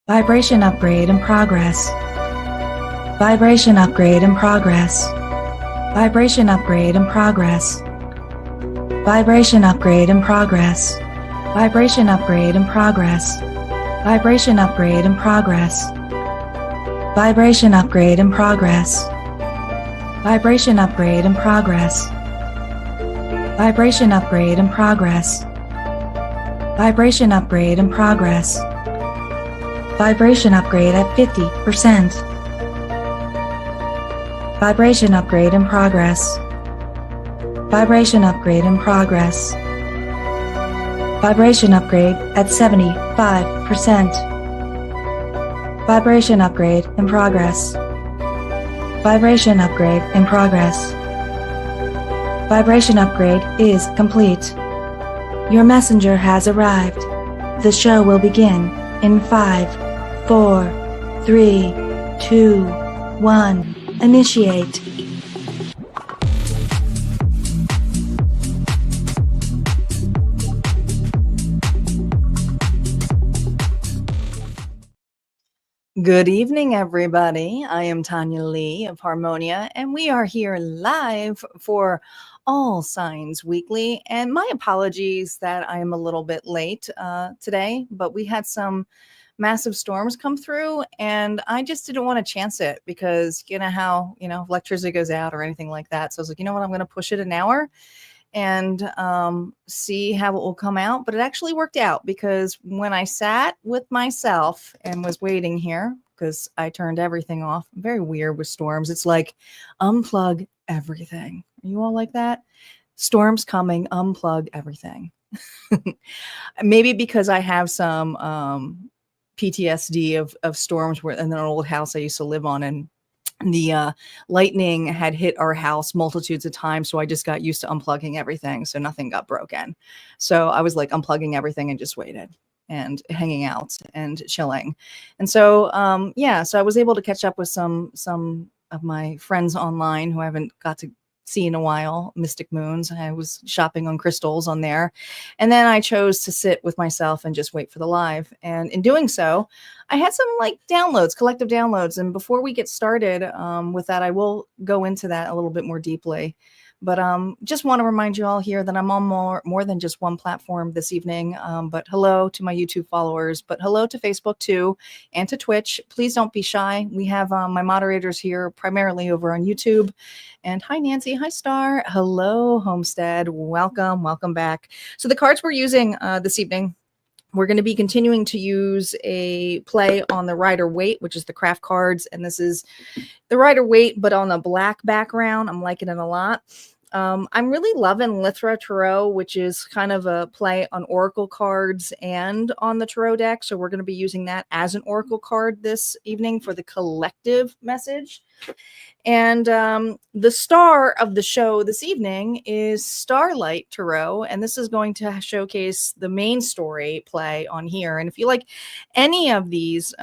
Vibration upgrade in progress. Vibration upgrade in progress. Vibration upgrade in progress. Vibration upgrade in progress. Vibration upgrade in progress. Vibration upgrade in progress. Vibration upgrade in progress. Vibration upgrade in progress. Vibration upgrade in progress. Vibration upgrade in progress. Vibration upgrade at 50%. Vibration upgrade in progress. Vibration upgrade in progress. Vibration upgrade at 75%. Vibration upgrade in progress. Vibration upgrade in progress. Vibration upgrade is complete. Your messenger has arrived. The show will begin in 5, 4, 3, 2, 1. Initiate. Good evening, everybody. I am Tanya Lee of Harmonia, and we are here live for All Signs Weekly. And my apologies that I am a little bit late today, but we had some massive storms come through, and I just didn't want to chance it because you know how, electricity goes out or anything like that. So I was like, you know what, I'm going to push it an hour and see how it will come out. But it actually worked out because when I sat with myself and was waiting here, because I turned everything off, very weird with storms. It's like, unplug everything. Are you all like that? Storms coming, unplug everything. Maybe because I have some PTSD of storms where in an old house I used to live on, and the lightning had hit our house multitudes of times. So I just got used to unplugging everything. So nothing got broken. So I was like unplugging everything and just waited and hanging out and chilling. And so, yeah, so I was able to catch up with some of my friends online who I haven't got to see in a while. Mystic Moons. I was shopping on crystals on there. And then I chose to sit with myself and just wait for the live. And in doing so, I had some like downloads, collective downloads. And before we get started with that, I will go into that a little bit more deeply. But just want to remind you all here that I'm on more than just one platform this evening. But hello to my YouTube followers, but hello to Facebook too, and to Twitch. Please don't be shy. We have my moderators here primarily over on YouTube. And hi, Nancy. Hi, Star. Hello, Homestead. Welcome. Welcome back. So the cards we're using this evening, we're going to be continuing to use a play on the Rider-Waite, which is the craft cards. And this is the Rider-Waite, but on a black background. I'm liking it a lot. I'm really loving Lithra Tarot, which is kind of a play on Oracle cards and on the Tarot deck. So we're going to be using that as an Oracle card this evening for the collective message. And the star of the show this evening is Starlight Tarot. And this is going to showcase the main story play on here. And if you like any of these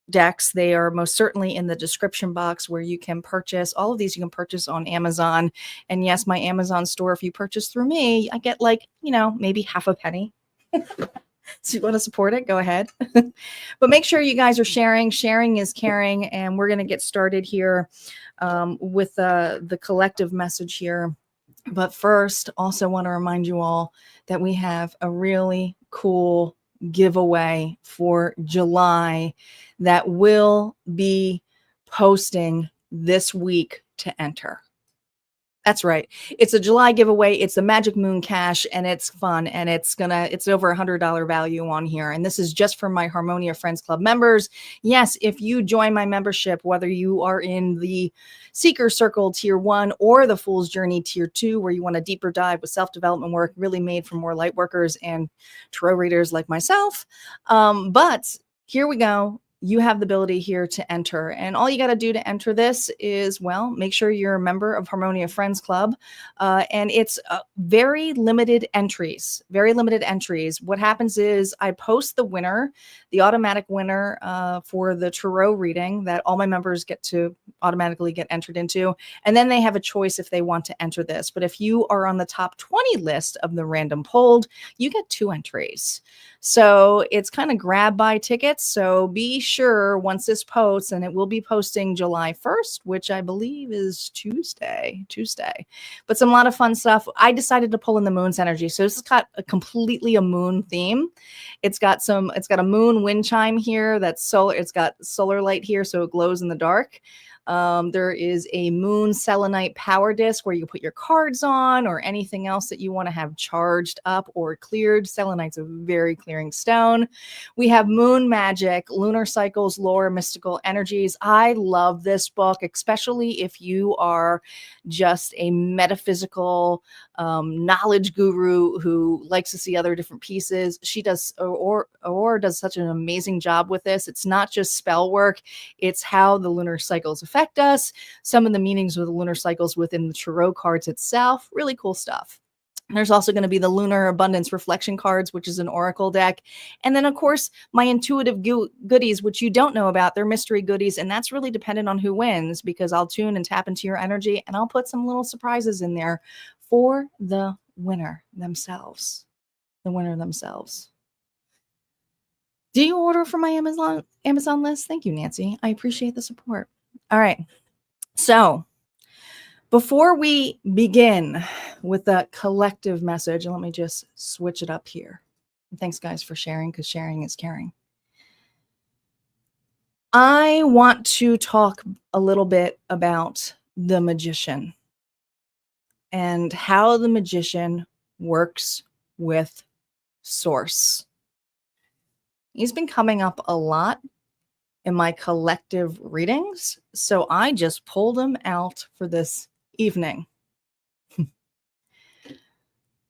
decks, they are most certainly in the description box where you can purchase all of these. You can purchase on Amazon, and yes, my Amazon store, if you purchase through me, I get like, maybe half a penny. So you want to support it, go ahead. But make sure you guys are sharing. Sharing is caring, and we're going to get started here with the collective message here. But first, also want to remind you all that we have a really cool giveaway for July that will be posting this week to enter. That's right. It's a July giveaway. It's a Magic Moon Cash, and it's fun, and it's over $100 value on here. And this is just for my Harmonia Friends Club members. Yes, if you join my membership, whether you are in the Seeker Circle Tier 1 or the Fool's Journey Tier 2, where you want a deeper dive with self-development work really made for more light workers and tarot readers like myself. But here we go. you have the ability here to enter. And all you got to do to enter this is, well, make sure you're a member of Harmonia Friends Club. And it's very limited entries, very limited entries. What happens is I post the winner, the automatic winner for the tarot reading that all my members get to automatically get entered into. And then they have a choice if they want to enter this. But if you are on the top 20 list of the random polled, you get 2 entries. So it's kind of grab by tickets. So be sure once this posts, and it will be posting July 1st, which I believe is Tuesday, but some lot of fun stuff. I decided to pull in the moon's energy. So this has got completely a moon theme. It's got a moon wind chime here. That's solar. It's got solar light here. So it glows in the dark. There is a moon selenite power disc where you put your cards on or anything else that you want to have charged up or cleared. Selenite's a very clearing stone. We have moon magic, lunar cycles, lore, mystical energies. I love this book, especially if you are just a metaphysical knowledge guru who likes to see other different pieces. She does, or does such an amazing job with this. It's not just spell work. It's how the lunar cycles affect us, some of the meanings of the lunar cycles within the tarot cards itself. Really cool stuff. There's also going to be the Lunar Abundance Reflection cards, which is an oracle deck. And then, of course, my intuitive goodies, which you don't know about. They're mystery goodies, and that's really dependent on who wins, because I'll tune and tap into your energy, and I'll put some little surprises in there for the winner themselves. The winner themselves. Do you order from my Amazon list? Thank you, Nancy. I appreciate the support. All right. So before we begin with the collective message, and let me just switch it up here. Thanks, guys, for sharing, because sharing is caring. I want to talk a little bit about the magician and how the magician works with source. He's been coming up a lot in my collective readings, so I just pulled him out for this evening.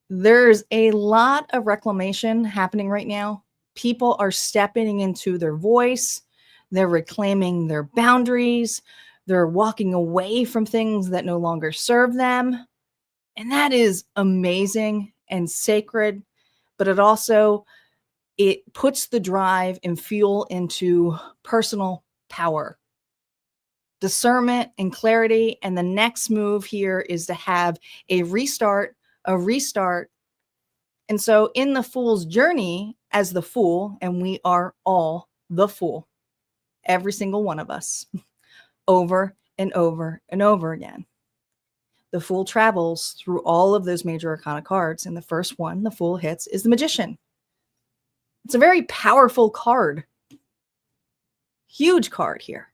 There's a lot of reclamation happening right now. People are stepping into their voice. They're reclaiming their boundaries. They're walking away from things that no longer serve them. And that is amazing and sacred, but it puts the drive and fuel into personal power, discernment, and clarity. And the next move here is to have a restart. And so in the fool's journey, as the fool, and we are all the fool, every single one of us, over and over and over again. The fool travels through all of those major arcana cards. And the first one the fool hits is the magician. It's a very powerful card. Huge card here.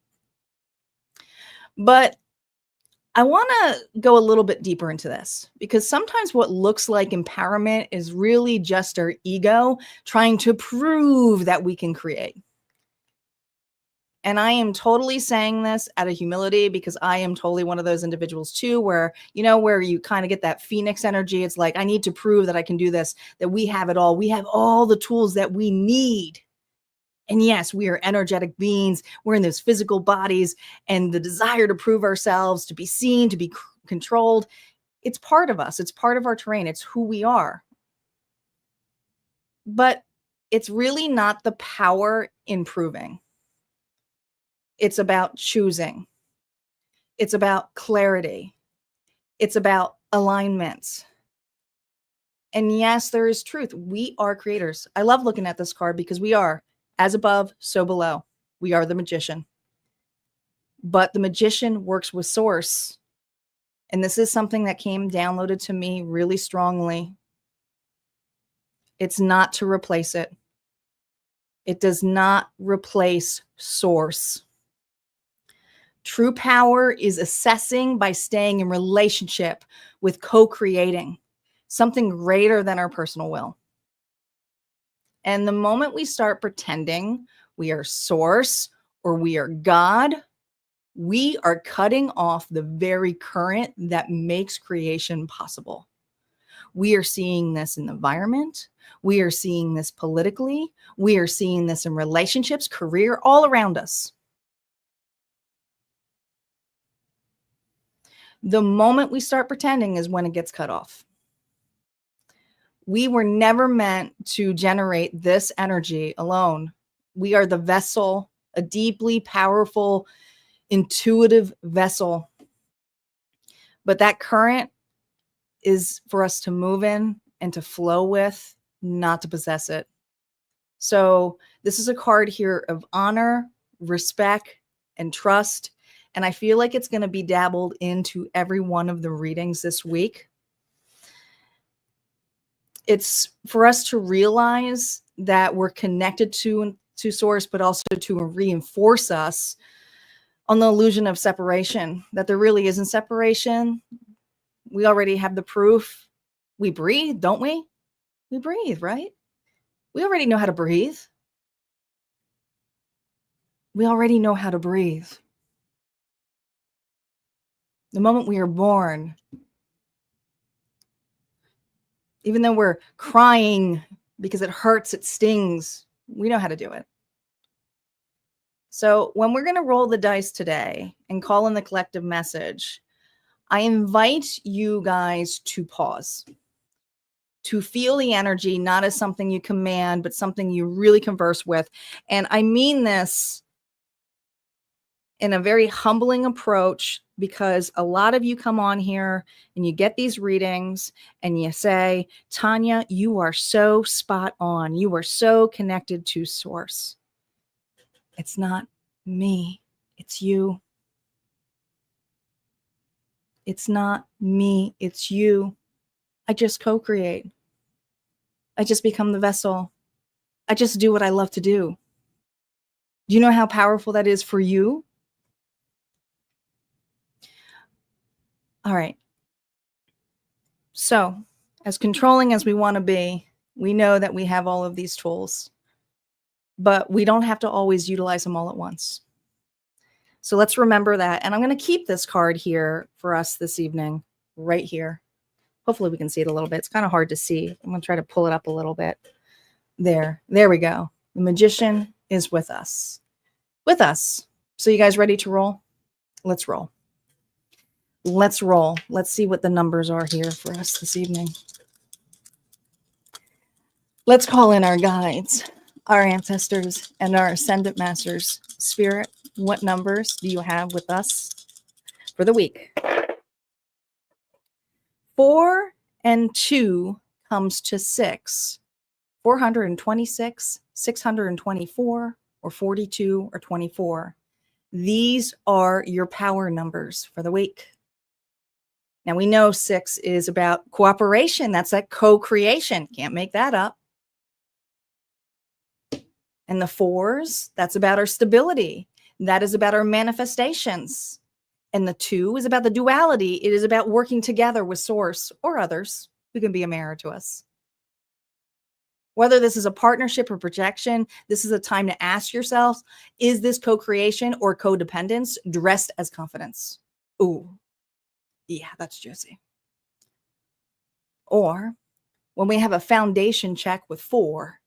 But I want to go a little bit deeper into this, because sometimes what looks like empowerment is really just our ego trying to prove that we can create. And I am totally saying this out of humility, because I am totally one of those individuals too, where you kind of get that phoenix energy. It's like, I need to prove that I can do this, that we have it all. We have all the tools that we need. And yes, we are energetic beings. We're in those physical bodies, and the desire to prove ourselves, to be seen, to be controlled. It's part of us. It's part of our terrain. It's who we are. But it's really not the power in proving. It's about choosing. It's about clarity. It's about alignment. And yes, there is truth. We are creators. I love looking at this card, because we are as above, so below. We are the magician. But the magician works with source. And this is something that came downloaded to me really strongly. It's not to replace it. It does not replace source. True power is assessing by staying in relationship with co-creating something greater than our personal will. And the moment we start pretending we are source or we are God, we are cutting off the very current that makes creation possible. We are seeing this in the environment. We are seeing this politically. We are seeing this in relationships, career, all around us. The moment we start pretending is when it gets cut off. We were never meant to generate this energy alone. We are the vessel, a deeply powerful, intuitive vessel. But that current is for us to move in and to flow with, not to possess it. So this is a card here of honor, respect, and trust. And I feel like it's going to be dabbled into every one of the readings this week. It's for us to realize that we're connected to source, but also to reinforce us on the illusion of separation, that there really isn't separation. We already have the proof. We breathe, don't we? We breathe, right? We already know how to breathe. We already know how to breathe. The moment we are born, even though we're crying because it hurts, it stings, we know how to do it. So when we're going to roll the dice today and call in the collective message, I invite you guys to pause, to feel the energy, not as something you command, but something you really converse with. And I mean this in a very humbling approach, because a lot of you come on here and you get these readings and you say, Tanya, you are so spot on. You are so connected to source. It's not me. It's you. It's not me. It's you. I just co-create. I just become the vessel. I just do what I love to do. Do you know how powerful that is for you? All right. So, as controlling as we want to be, we know that we have all of these tools, but we don't have to always utilize them all at once. So let's remember that. And I'm going to keep this card here for us this evening, right here. Hopefully we can see it a little bit. It's kind of hard to see. I'm going to try to pull it up a little bit. There we go. The magician is with us. With us. So you guys ready to roll? Let's roll. Let's roll. Let's see what the numbers are here for us this evening. Let's call in our guides, our ancestors, and our ascendant masters. Spirit, what numbers do you have with us for the week? 4 and 2 comes to 6. 426, 624, or 42, or 24. These are your power numbers for the week. Now we know 6 is about cooperation. That's like co-creation. Can't make that up. And the 4s, that's about our stability. That is about our manifestations. And the 2 is about the duality. It is about working together with source or others who can be a mirror to us. Whether this is a partnership or projection, this is a time to ask yourself, is this co-creation or codependence dressed as confidence? Ooh, yeah, that's juicy. Or when we have a foundation check with 4,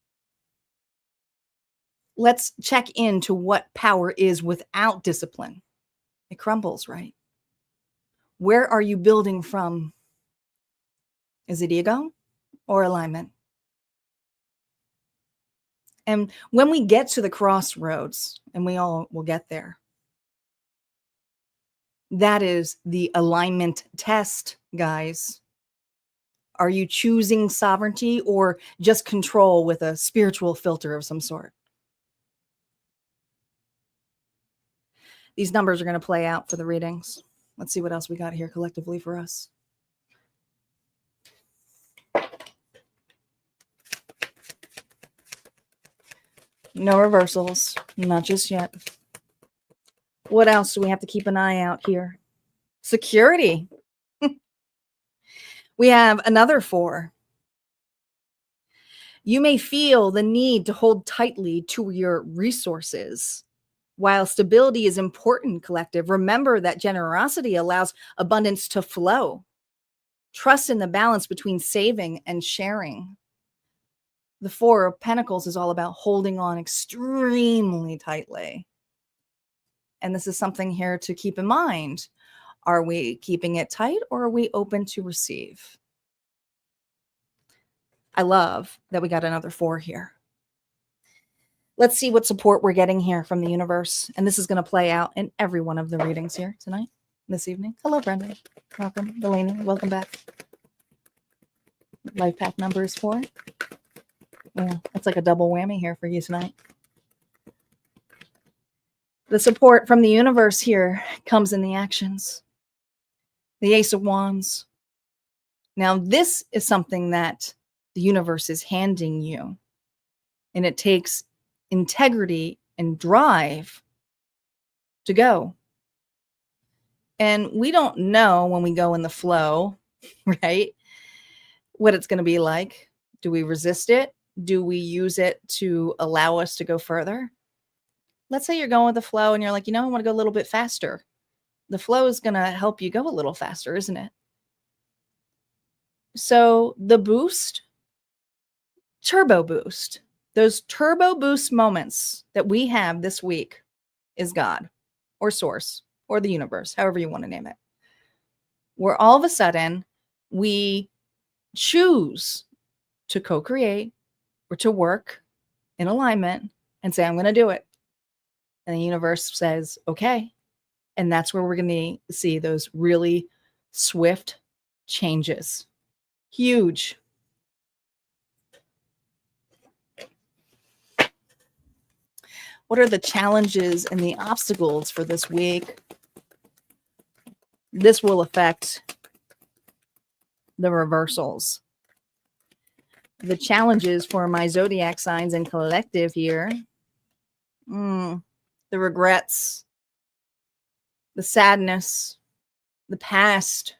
let's check into what power is without discipline. It crumbles, right? Where are you building from? Is it ego or alignment? And when we get to the crossroads, and we all will get there, that is the alignment test, guys. Are you choosing sovereignty or just control with a spiritual filter of some sort? These numbers are going to play out for the readings. Let's see what else we got here collectively for us. No reversals, not just yet. What else do we have to keep an eye out here? Security. We have another 4. You may feel the need to hold tightly to your resources. While stability is important, collective, remember that generosity allows abundance to flow. Trust in the balance between saving and sharing. The Four of Pentacles is all about holding on extremely tightly. And this is something here to keep in mind. Are we keeping it tight or are we open to receive? I love that we got another 4 here. Let's see what support we're getting here from the universe. And this is going to play out in every one of the readings here tonight, this evening. Hello, Brenda. Welcome. Delaney, welcome back. Life path number is 4. Yeah, that's like a double whammy here for you tonight. The support from the universe here comes in the actions. The Ace of Wands. Now, this is something that the universe is handing you. And it takes integrity and drive to go. And we don't know when we go in the flow, right? What it's going to be like. Do we resist it? Do we use it to allow us to go further? Let's say you're going with the flow and you're like, I want to go a little bit faster. The flow is going to help you go a little faster, isn't it? So the boost, turbo boost, those turbo boost moments that we have this week is God or source or the universe, however you want to name it. Where all of a sudden we choose to co-create or to work in alignment and say, I'm going to do it. And the universe says, okay. And that's where we're going to see those really swift changes. Huge. What are the challenges and the obstacles for this week? This will affect the reversals. The challenges for my zodiac signs and collective here. The regrets, the sadness, the past,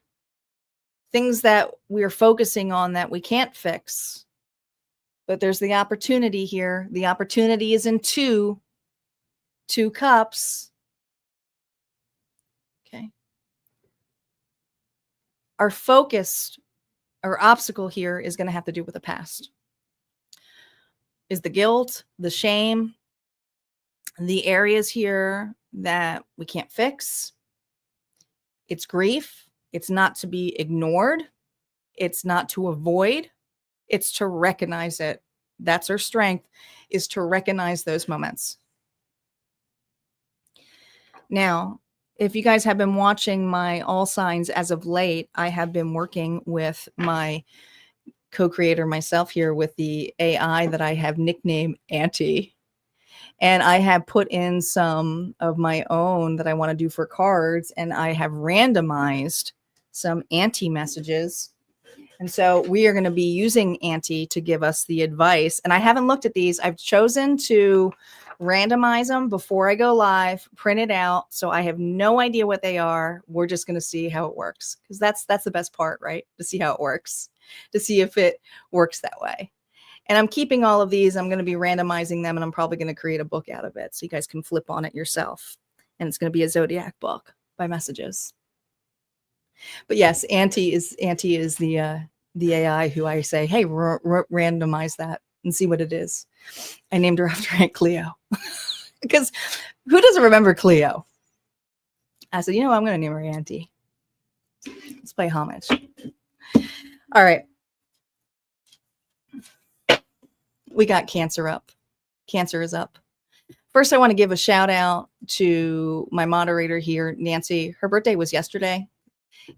things that we're focusing on that we can't fix. But there's the opportunity here. The opportunity is in two cups. Okay. Our focus, our obstacle here is going to have to do with the past. Is the guilt, the shame, the areas here that we can't fix. It's grief. It's not to be ignored. It's not to avoid. It's to recognize it. That's our strength, is to recognize those moments. Now, if you guys have been watching my all signs as of late, I have been working with my co-creator myself here with the AI that I have nicknamed Auntie. And I have put in some of my own that I want to do for cards. And I have randomized some Auntie messages. And so we are going to be using Auntie to give us the advice. And I haven't looked at these. I've chosen to randomize them before I go live, print it out. So I have no idea what they are. We're just going to see how it works. Because that's the best part, right? To see how it works, to see if it works that way. And I'm keeping all of these. I'm going to be randomizing them, and I'm probably going to create a book out of it so you guys can flip on it yourself. And it's going to be a Zodiac book by messages. But yes, Auntie is the AI who I say, hey, randomize that and see what it is. I named her after Aunt Cleo because who doesn't remember Cleo? I said, I'm going to name her Auntie. Let's play homage. All right. We got Cancer up. Cancer is up. First, I want to give a shout out to my moderator here, Nancy. Her birthday was yesterday,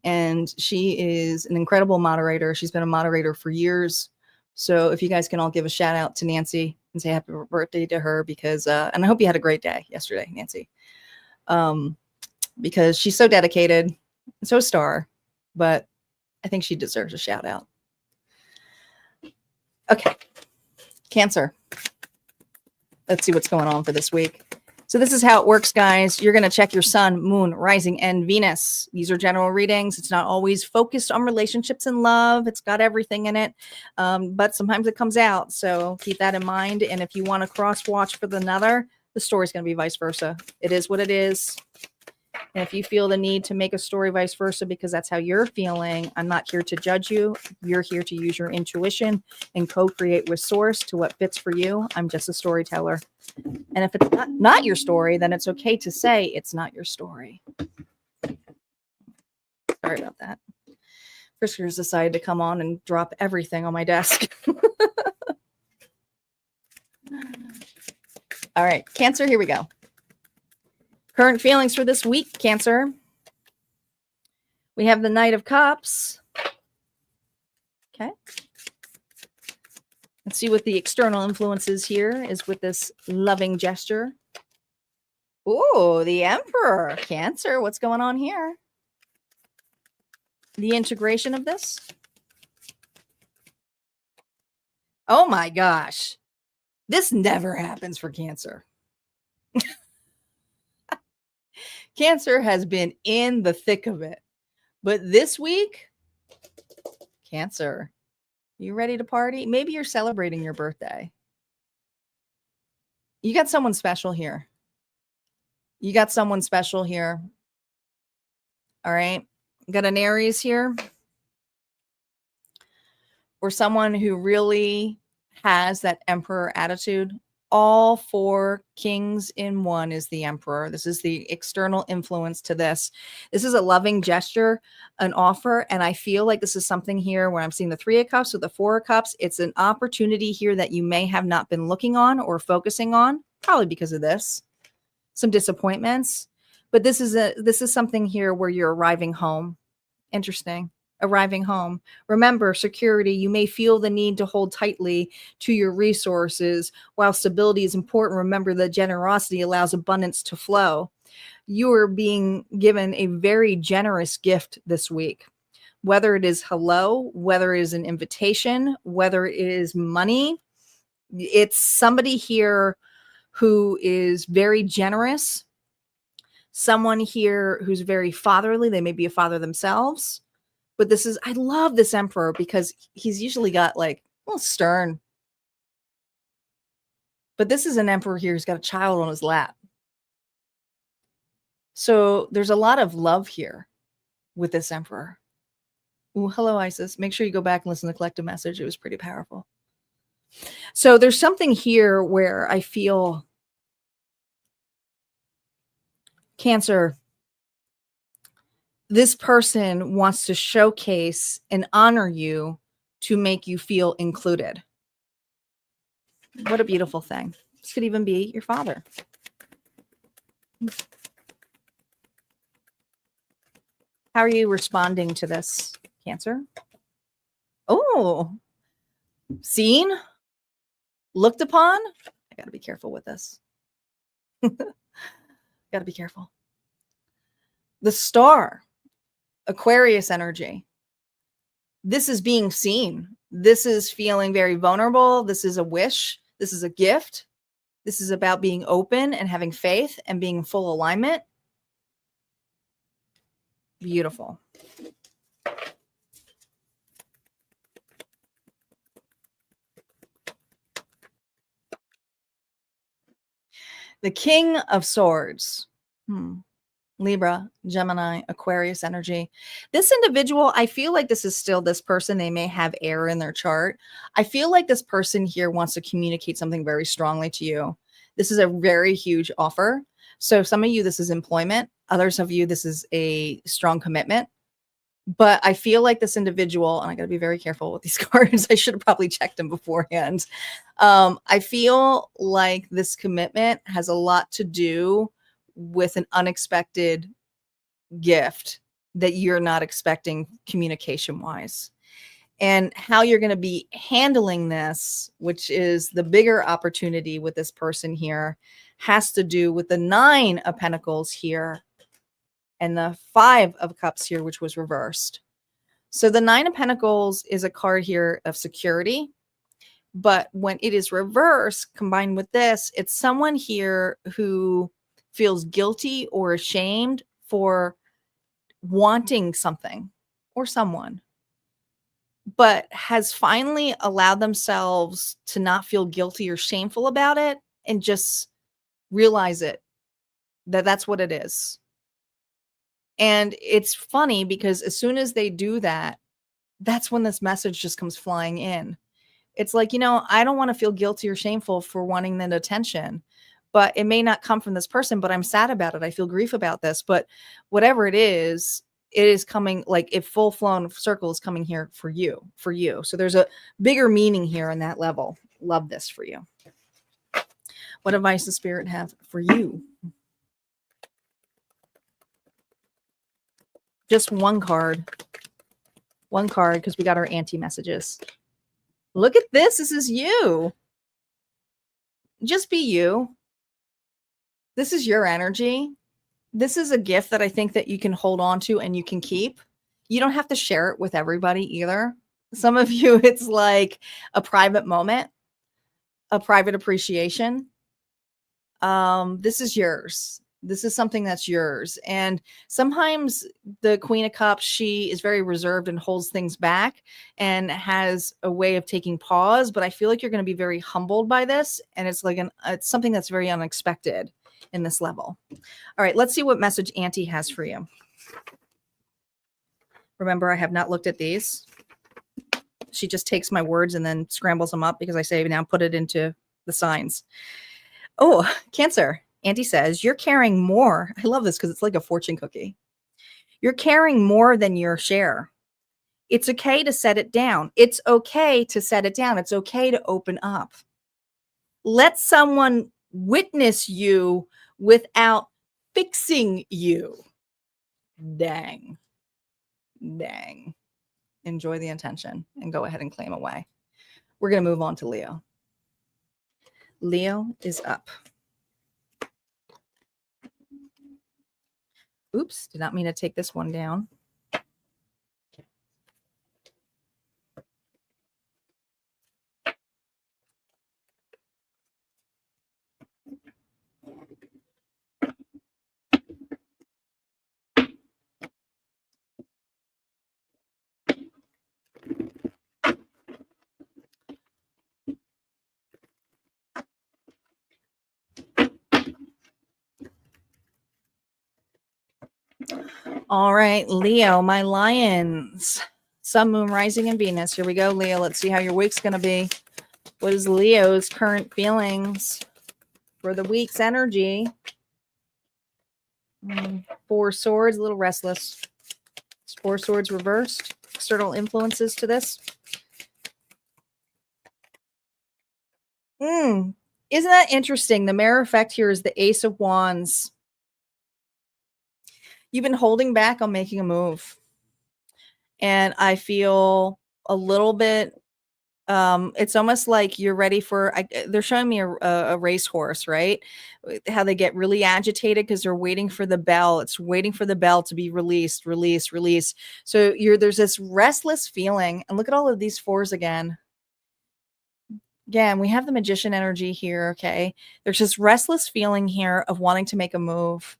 and she is an incredible moderator. She's been a moderator for years. So if you guys can all give a shout out to Nancy and say happy birthday to her, because, and I hope you had a great day yesterday, Nancy, because she's so dedicated, so star, but I think she deserves a shout out. Okay. Cancer. Let's see what's going on for this week. So this is how it works, guys. You're going to check your sun, moon, rising, and Venus. These are general readings. It's not always focused on relationships and love. It's got everything in it, but sometimes it comes out. So keep that in mind. And if you want to cross watch for another, the story's going to be vice versa. It is what it is. And if you feel the need to make a story vice versa because that's how you're feeling, I'm not here to judge you. You're here to use your intuition and co-create with source to what fits for you. I'm just a storyteller. And if it's not your story, then it's okay to say it's not your story. Sorry about that. Friskers decided to come on and drop everything on my desk. All right, Cancer, here we go. Current feelings for this week, Cancer. We have the Knight of Cups. Okay. Let's see what the external influences here is with this loving gesture. Ooh, the Emperor. Cancer, what's going on here? The integration of this. Oh my gosh. This never happens for Cancer. Cancer has been in the thick of it. But this week, Cancer, you ready to party? Maybe you're celebrating your birthday. You got someone special here. You got someone special here. All right. Got an Aries here. Or someone who really has that Emperor attitude. All 4 kings in one is the Emperor. This is the external influence to this. This is a loving gesture, an offer. And I feel like this is something here where I'm seeing the 3 of Cups with the 4 of Cups. It's an opportunity here that you may have not been looking on or focusing on, probably because of this. Some disappointments. But this is something here where you're arriving home. Interesting. Arriving home. Remember, security, you may feel the need to hold tightly to your resources. While stability is important, remember that generosity allows abundance to flow. You are being given a very generous gift this week. Whether it is hello, whether it is an invitation, whether it is money, it's somebody here who is very generous. Someone here who's very fatherly. They may be a father themselves. But this is, I love this Emperor because he's usually got like a little stern. But this is an Emperor here who's got a child on his lap. So there's a lot of love here with this Emperor. Ooh, hello, Isis. Make sure you go back and listen to the collective message. It was pretty powerful. So there's something here where I feel Cancer, this person wants to showcase and honor you to make you feel included. What a beautiful thing. This could even be your father. How are you responding to this, Cancer? Oh, seen, looked upon. I got to be careful with this. Got to be careful. The Star. Aquarius energy. This is being seen. This is feeling very vulnerable. This is a wish. This is a gift. This is about being open and having faith and being in full alignment. Beautiful. The King of Swords. Libra, Gemini, Aquarius energy. This individual, I feel like this is still this person. They may have air in their chart. I feel like this person here wants to communicate something very strongly to you. This is a very huge offer. So some of you, this is employment. Others of you, this is a strong commitment. But I feel like this individual, and I got to be very careful with these cards. I should have probably checked them beforehand. I feel like this commitment has a lot to do with an unexpected gift that you're not expecting communication wise, and how you're going to be handling this, which is the bigger opportunity with this person here, has to do with the 9 of Pentacles here and the 5 of Cups here, which was reversed. So the 9 of Pentacles is a card here of security, but when it is reversed combined with this, it's someone here who feels guilty or ashamed for wanting something or someone, but has finally allowed themselves to not feel guilty or shameful about it and just realize it, that that's what it is. And it's funny because as soon as they do that, that's when this message just comes flying in. It's like, I don't want to feel guilty or shameful for wanting that attention, but it may not come from this person, but I'm sad about it. I feel grief about this, but whatever it is coming, like if full flown circle is coming here for you, for you. So there's a bigger meaning here on that level. Love this for you. What advice does Spirit have for you? Just one card, because we got our anti messages. Look at this. This is you. Just be you. This is your energy. This is a gift that I think that you can hold on to and you can keep. You don't have to share it with everybody either. Some of you, it's like a private moment, a private appreciation. This is yours. This is something that's yours. And sometimes the Queen of Cups, she is very reserved and holds things back and has a way of taking pause. But I feel like you're going to be very humbled by this. And it's like it's something that's very unexpected in this level. All right, let's see what message Auntie has for you. Remember, I have not looked at these. She just takes my words and then scrambles them up because I say now put it into the signs. Oh, Cancer. Auntie says, you're carrying more. I love this because it's like a fortune cookie. You're carrying more than your share. It's okay to set it down. It's okay to set it down. It's okay to open up. Let someone witness you without fixing you. Dang. Enjoy the intention and go ahead and claim away. We're going to move on to Leo. Leo is up. Oops, did not mean to take this one down. All right, Leo, my lions. Sun, moon, rising, and Venus. Here we go, Leo. Let's see how your week's going to be. What is Leo's current feelings for the week's energy? 4 swords, a little restless. 4 swords reversed. External influences to this. Isn't that interesting? The mirror effect here is the Ace of Wands. You've been holding back on making a move. And I feel a little bit, it's almost like you're ready for, they're showing me a racehorse, right? How they get really agitated because they're waiting for the bell. It's waiting for the bell to be released. So there's this restless feeling. And look at all of these 4s again. Again, we have the Magician energy here, okay? There's this restless feeling here of wanting to make a move,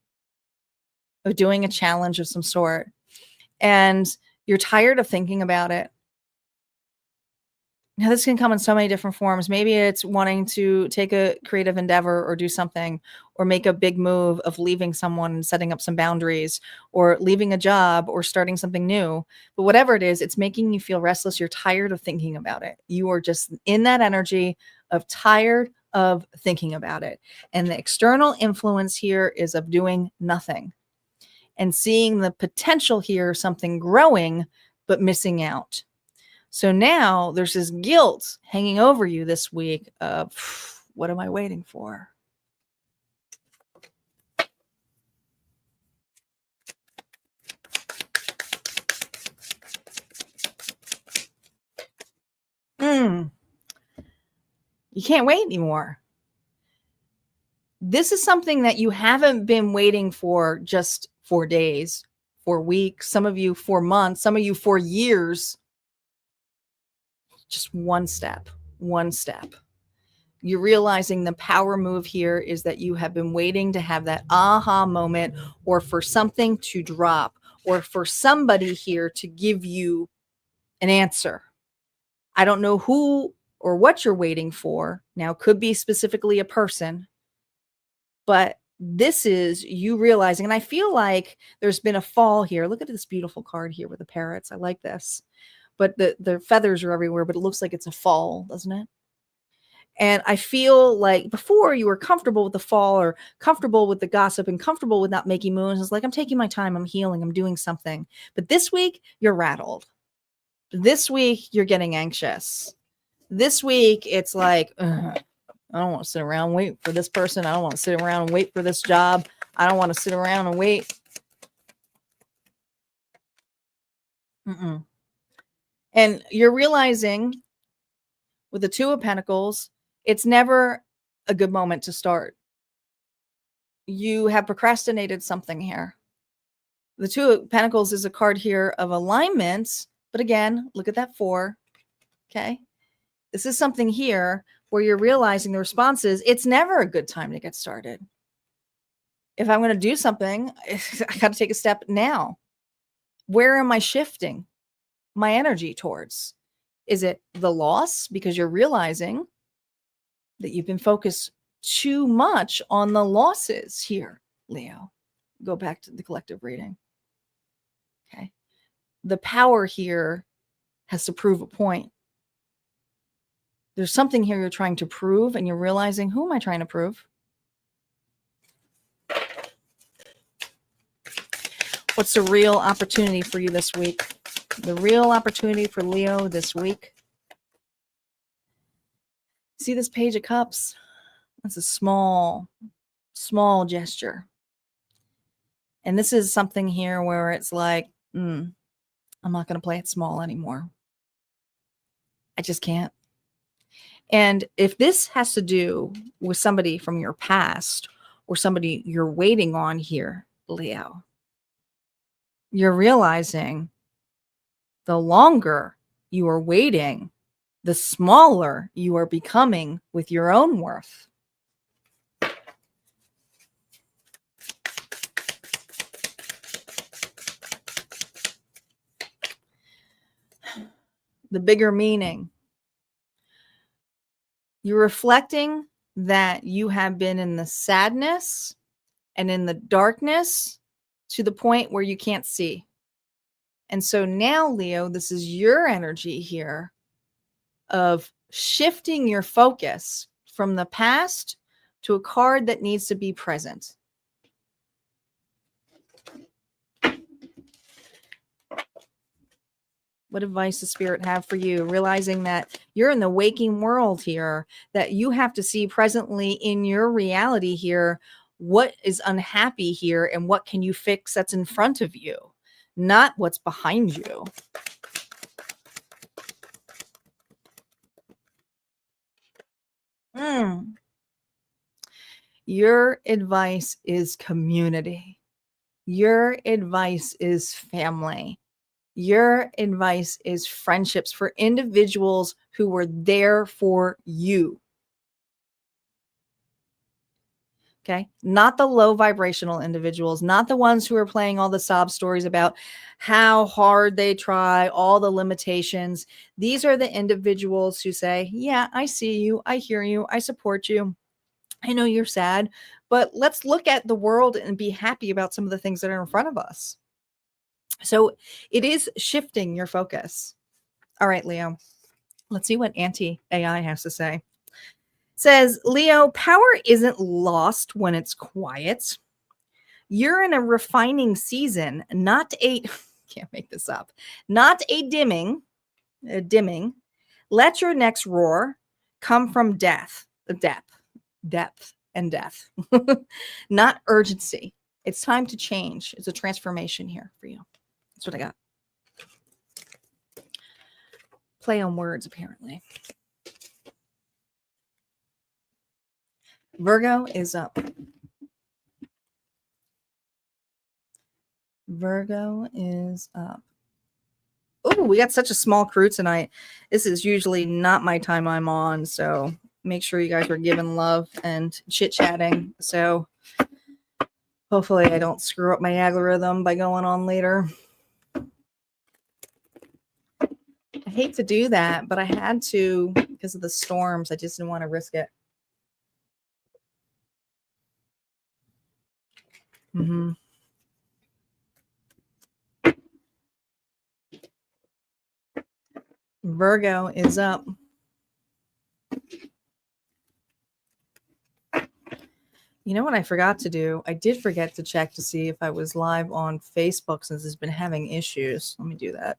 of doing a challenge of some sort. And you're tired of thinking about it. Now, this can come in so many different forms. Maybe it's wanting to take a creative endeavor or do something, or make a big move of leaving someone and setting up some boundaries, or leaving a job or starting something new. But whatever it is, it's making you feel restless. You're tired of thinking about it. You are just in that energy of tired of thinking about it. And the external influence here is of doing nothing and seeing the potential here, something growing, but missing out. So now there's this guilt hanging over you this week of, what am I waiting for? You can't wait anymore. This is something that you haven't been waiting for just 4 days, 4 weeks, some of you 4 months, some of you 4 years. Just one step. You're realizing the power move here is that you have been waiting to have that aha moment, or for something to drop, or for somebody here to give you an answer. I don't know who or what you're waiting for. Now, could be specifically a person, but this is you realizing, and I feel like there's been a fall here. Look at this beautiful card here with the parrots. I like this. But the feathers are everywhere, but it looks like it's a fall, doesn't it? And I feel like before you were comfortable with the fall or comfortable with the gossip and comfortable with not making moves. It's like, I'm taking my time, I'm healing, I'm doing something. But this week, you're rattled. This week, you're getting anxious. This week, it's like, ugh, I don't want to sit around and wait for this person. I don't want to sit around and wait for this job. I don't want to sit around and wait. Mm-mm. And you're realizing with the Two of Pentacles, it's never a good moment to start. You have procrastinated something here. The Two of Pentacles is a card here of alignment. But again, look at that 4. Okay. This is something here where you're realizing the response is it's never a good time to get started. If I'm going to do something, I got to take a step now. Where am I shifting my energy towards? Is it the loss because you're realizing that you've been focused too much on the losses here, Leo? Go back to the collective reading. Okay. The power here has to prove a point. There's something here you're trying to prove, and you're realizing, who am I trying to prove? What's the real opportunity for you this week? The real opportunity for Leo this week. See this Page of Cups? That's a small gesture. And this is something here where it's like, I'm not going to play it small anymore. I just can't. And if this has to do with somebody from your past or somebody you're waiting on here, Leo, you're realizing the longer you are waiting, the smaller you are becoming with your own worth. The bigger meaning. You're reflecting that you have been in the sadness and in the darkness to the point where you can't see. And so now, Leo, this is your energy here of shifting your focus from the past to a card that needs to be present. What advice does Spirit have for you? Realizing that you're in the waking world here, that you have to see presently in your reality here, what is unhappy here and what can you fix that's in front of you, not what's behind you. Your advice is community. Your advice is family. Your advice is friendships for individuals who were there for you. Okay. Not the low vibrational individuals, not the ones who are playing all the sob stories about how hard they try, all the limitations. These are the individuals who say, yeah, I see you. I hear you. I support you. I know you're sad, but let's look at the world and be happy about some of the things that are in front of us. So it is shifting your focus. All right, Leo, let's see what anti-AI has to say. It says, Leo, power isn't lost when it's quiet. You're in a refining season, not a, can't make this up, not a dimming. Let your next roar come from depth, and death, not urgency. It's time to change. It's a transformation here for you. That's what I got. Play on words, apparently. Virgo is up. Virgo is up. Oh, we got such a small crew tonight. This is usually not my time I'm on, so make sure you guys are giving love and chit-chatting. So hopefully I don't screw up my algorithm by going on later. I hate to do that, but I had to because of the storms. I just didn't want to risk it. Mm-hmm. Virgo is up. You know what I forgot to do? I did forget to check to see if I was live on Facebook since it's been having issues. Let me do that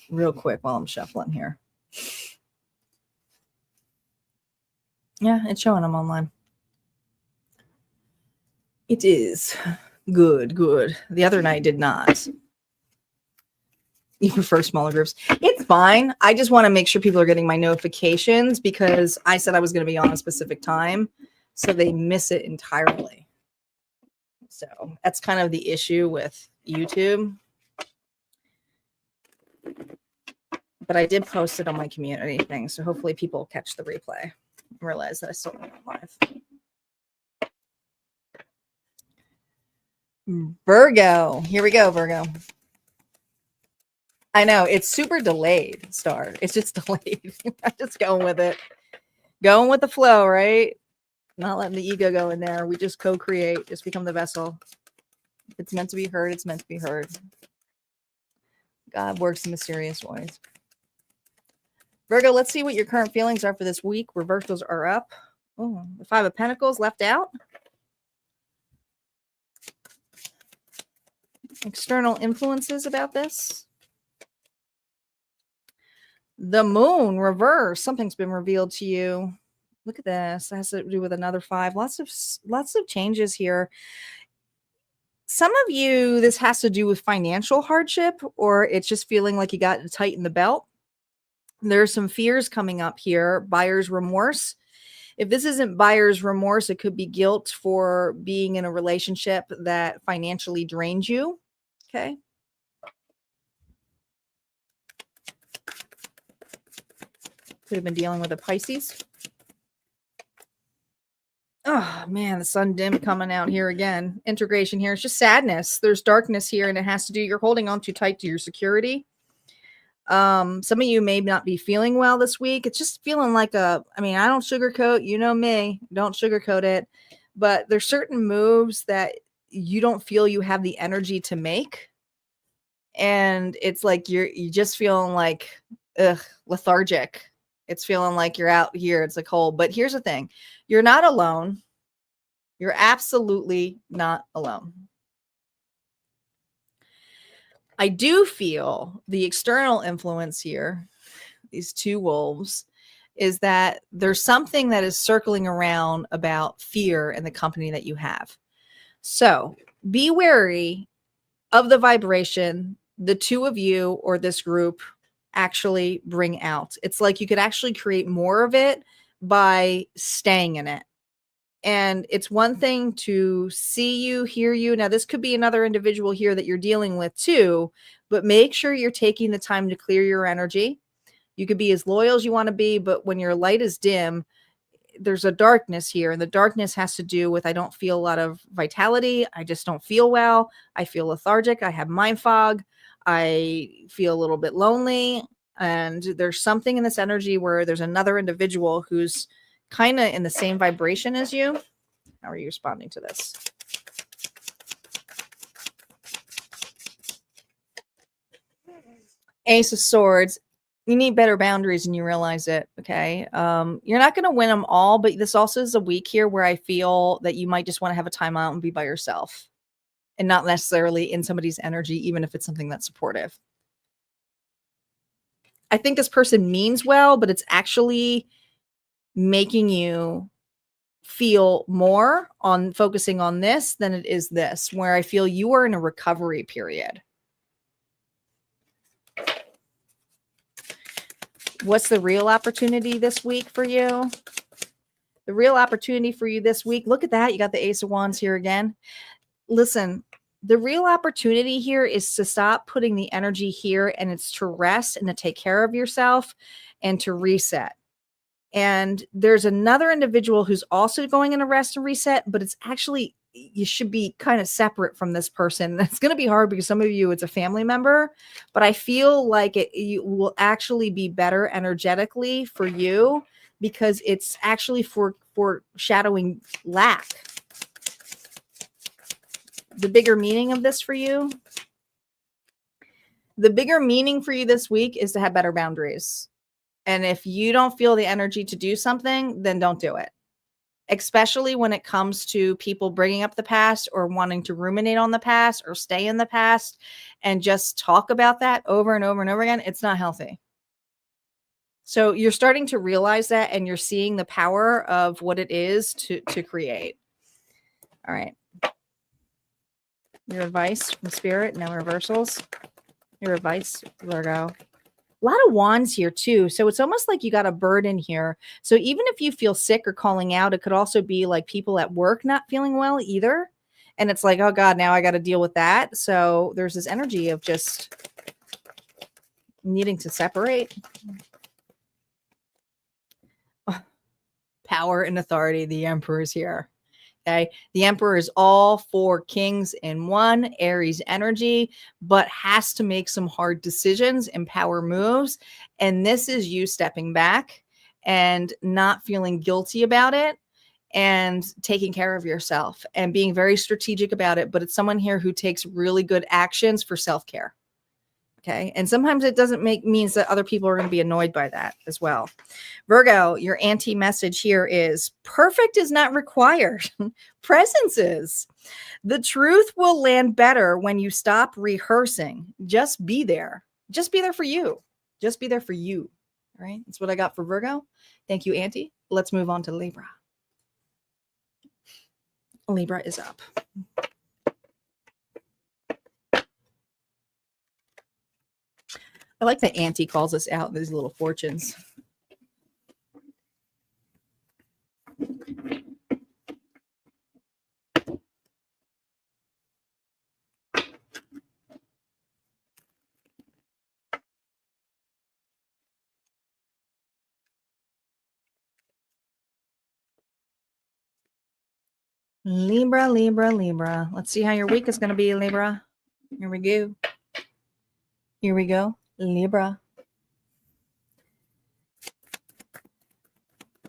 real quick while I'm shuffling here. Yeah, it's showing I'm online. It is. Good. The other night did not. You prefer smaller groups. It's fine. I just want to make sure people are getting my notifications because I said I was going to be on a specific time, so they miss it entirely. So that's kind of the issue with YouTube. But I did post it on my community thing, so hopefully people will catch the replay and realize that I still went live. Virgo. Here we go, Virgo. I know it's super delayed, Star. It's just delayed. I'm just going with it. Going with the flow, right? Not letting the ego go in there. We just co-create, just become the vessel. If it's meant to be heard, it's meant to be heard. God works in mysterious ways. Virgo, let's see what your current feelings are for this week. Reversals are up. Oh, the Five of Pentacles left out. External influences about this. The Moon reverse. Something's been revealed to you. Look at this. It has to do with another five. Lots of changes here. Some of you, this has to do with financial hardship, or it's just feeling like you got to tighten the belt. There's some fears coming up here. Buyer's remorse. If this isn't buyer's remorse, it could be guilt for being in a relationship that financially drained you. Okay. Could have been dealing with a Pisces. Oh man, the sun dim coming out here again. Integration here. It's just sadness. There's darkness here, and it has to do, you're holding on too tight to your security. Some of you may not be feeling well this week. It's just feeling like I don't sugarcoat, you know me, don't sugarcoat it, but there's certain moves that you don't feel you have the energy to make. And it's like you just feeling like lethargic. It's feeling like you're out here. It's like cold. But here's the thing. You're not alone. You're absolutely not alone. I do feel the external influence here, these two wolves, is that there's something that is circling around about fear in the company that you have. So be wary of the vibration the two of you or this group actually bring out. It's like you could actually create more of it by staying in it. And it's one thing to see you, hear you. Now, this could be another individual here that you're dealing with too, but make sure you're taking the time to clear your energy. You could be as loyal as you want to be, but when your light is dim, there's a darkness here. And the darkness has to do with, I don't feel a lot of vitality. I just don't feel well. I feel lethargic. I have mind fog. I feel a little bit lonely. And there's something in this energy where there's another individual who's kind of in the same vibration as you. How are you responding to this? Ace of Swords. You need better boundaries and you realize it. Okay. You're not going to win them all, but this also is a week here where I feel that you might just want to have a time out and be by yourself and not necessarily in somebody's energy, even if it's something that's supportive. I think this person means well, but it's actually making you feel more on focusing on this than it is this, where I feel you are in a recovery period. What's the real opportunity this week for you? The real opportunity for you this week. Look at that. You got the Ace of Wands here again. Listen, the real opportunity here is to stop putting the energy here, and it's to rest and to take care of yourself and to reset. And there's another individual who's also going in a rest and reset, but it's actually, you should be kind of separate from this person. It's going to be hard because some of you, it's a family member, but I feel like you will actually be better energetically for you because it's actually for shadowing lack. The bigger meaning of this for you, the bigger meaning for you this week is to have better boundaries. And if you don't feel the energy to do something, then don't do it. Especially when it comes to people bringing up the past or wanting to ruminate on the past or stay in the past and just talk about that over and over and over again. It's not healthy. So you're starting to realize that, and you're seeing the power of what it is to create. All right. Your advice from Spirit, no reversals. Your advice, Virgo. A lot of wands here too. So it's almost like you got a burden here. So even if you feel sick or calling out, it could also be like people at work not feeling well either. And it's like, oh God, now I got to deal with that. So there's this energy of just needing to separate. Power and authority. The Emperor is here. Okay. The Emperor is all 4 kings in one, Aries energy, but has to make some hard decisions and power moves. And this is you stepping back and not feeling guilty about it and taking care of yourself and being very strategic about it. But it's someone here who takes really good actions for self-care. Okay. And sometimes it doesn't means that other people are going to be annoyed by that as well. Virgo, your anti-message here is perfect is not required. Presence is. The truth will land better when you stop rehearsing. Just be there. Just be there for you. Just be there for you. All right. That's what I got for Virgo. Thank you, Auntie. Let's move on to Libra. Libra is up. I like that Auntie calls us out these little fortunes. Libra, Libra, Libra. Let's see how your week is going to be, Libra. Here we go. Here we go. Libra.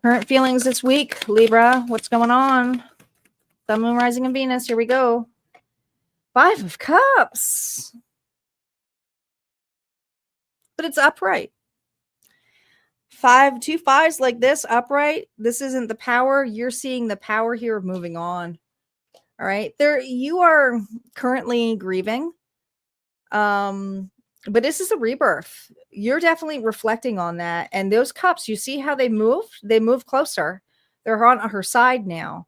Current feelings this week, Libra. What's going on? Sun, Moon, Rising, and Venus. Here we go. 5 of Cups. But it's upright. 2 5s like this, upright. This isn't the power. You're seeing the power here of moving on. All right. You are currently grieving. But this is a rebirth. You're definitely reflecting on that. And those cups, you see how they move? They move closer. They're on her side now.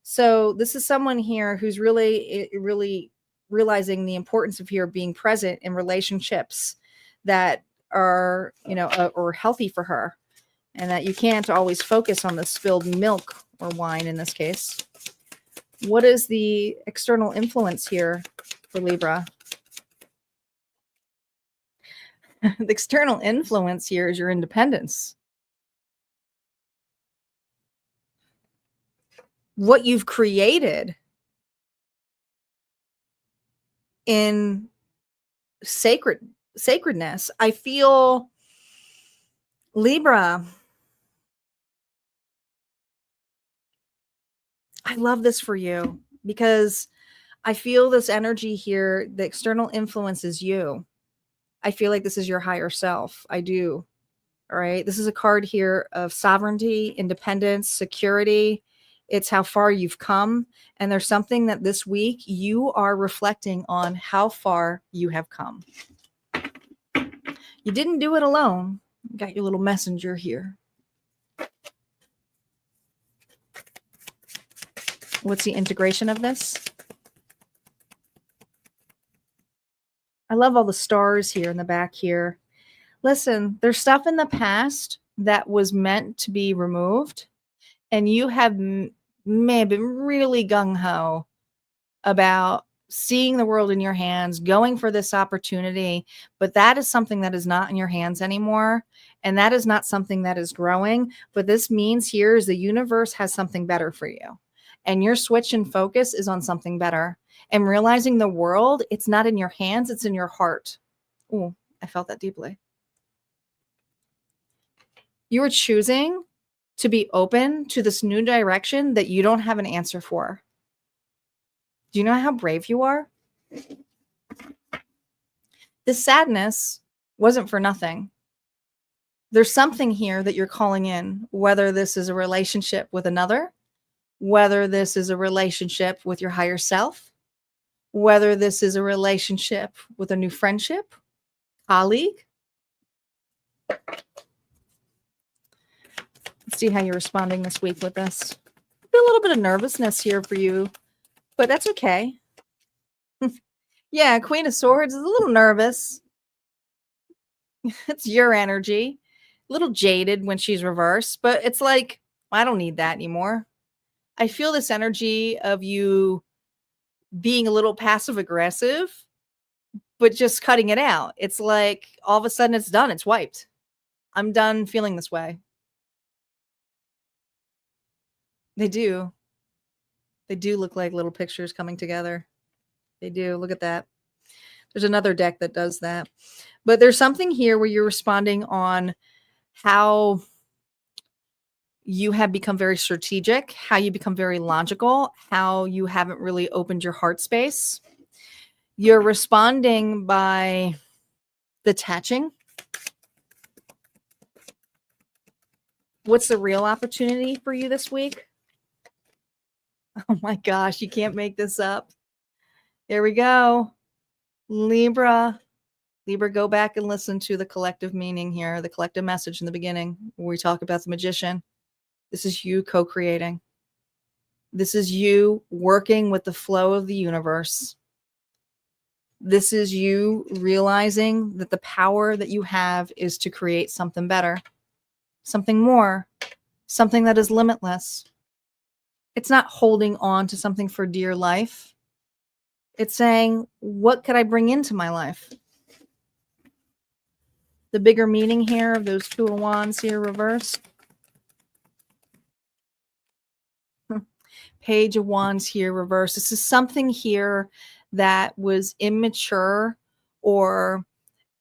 So this is someone here who's really, really realizing the importance of here being present in relationships that are, or healthy for her. And that you can't always focus on the spilled milk or wine in this case. What is the external influence here for Libra? The external influence here is your independence. What you've created in sacredness. I feel, Libra, I love this for you because I feel this energy here. The external influence is you. I feel like this is your higher self. I do. All right. This is a card here of sovereignty, independence, security. It's how far you've come. And there's something that this week you are reflecting on how far you have come. You didn't do it alone. You got your little messenger here. What's the integration of this? I love all the stars here in the back here. Listen, there's stuff in the past that was meant to be removed, and you may have been really gung-ho about seeing the world in your hands, going for this opportunity, but that is something that is not in your hands anymore, and that is not something that is growing. But this means here is the universe has something better for you, and your switch and focus is on something better. And realizing the world, it's not in your hands, it's in your heart. Oh, I felt that deeply. You are choosing to be open to this new direction that you don't have an answer for. Do you know how brave you are? This sadness wasn't for nothing. There's something here that you're calling in, whether this is a relationship with another, whether this is a relationship with your higher self, whether this is a relationship with a new friendship, colleague. Let's see how you're responding this week with this. I feel a little bit of nervousness here for you, but that's okay. Yeah, Queen of Swords is a little nervous. It's your energy. A little jaded when she's reversed, but it's like, I don't need that anymore. I feel this energy of you being a little passive aggressive, but just cutting it out. It's like all of a sudden it's done. It's wiped. I'm done feeling this way. They do. They do look like little pictures coming together. They do. Look at that. There's another deck that does that. But there's something here where you're responding on how you have become very strategic, how you become very logical, how you haven't really opened your heart space. You're responding by detaching. What's the real opportunity for you this week? Oh my gosh, you can't make this up. There we go. Libra. Libra, go back and listen to the collective meaning here, the collective message in the beginning where we talk about the magician. This is you co-creating. This is you working with the flow of the universe. This is you realizing that the power that you have is to create something better, something more, something that is limitless. It's not holding on to something for dear life. It's saying, what could I bring into my life? The bigger meaning here of those Two of Wands here reversed. Page of Wands here reversed. This is something here that was immature, or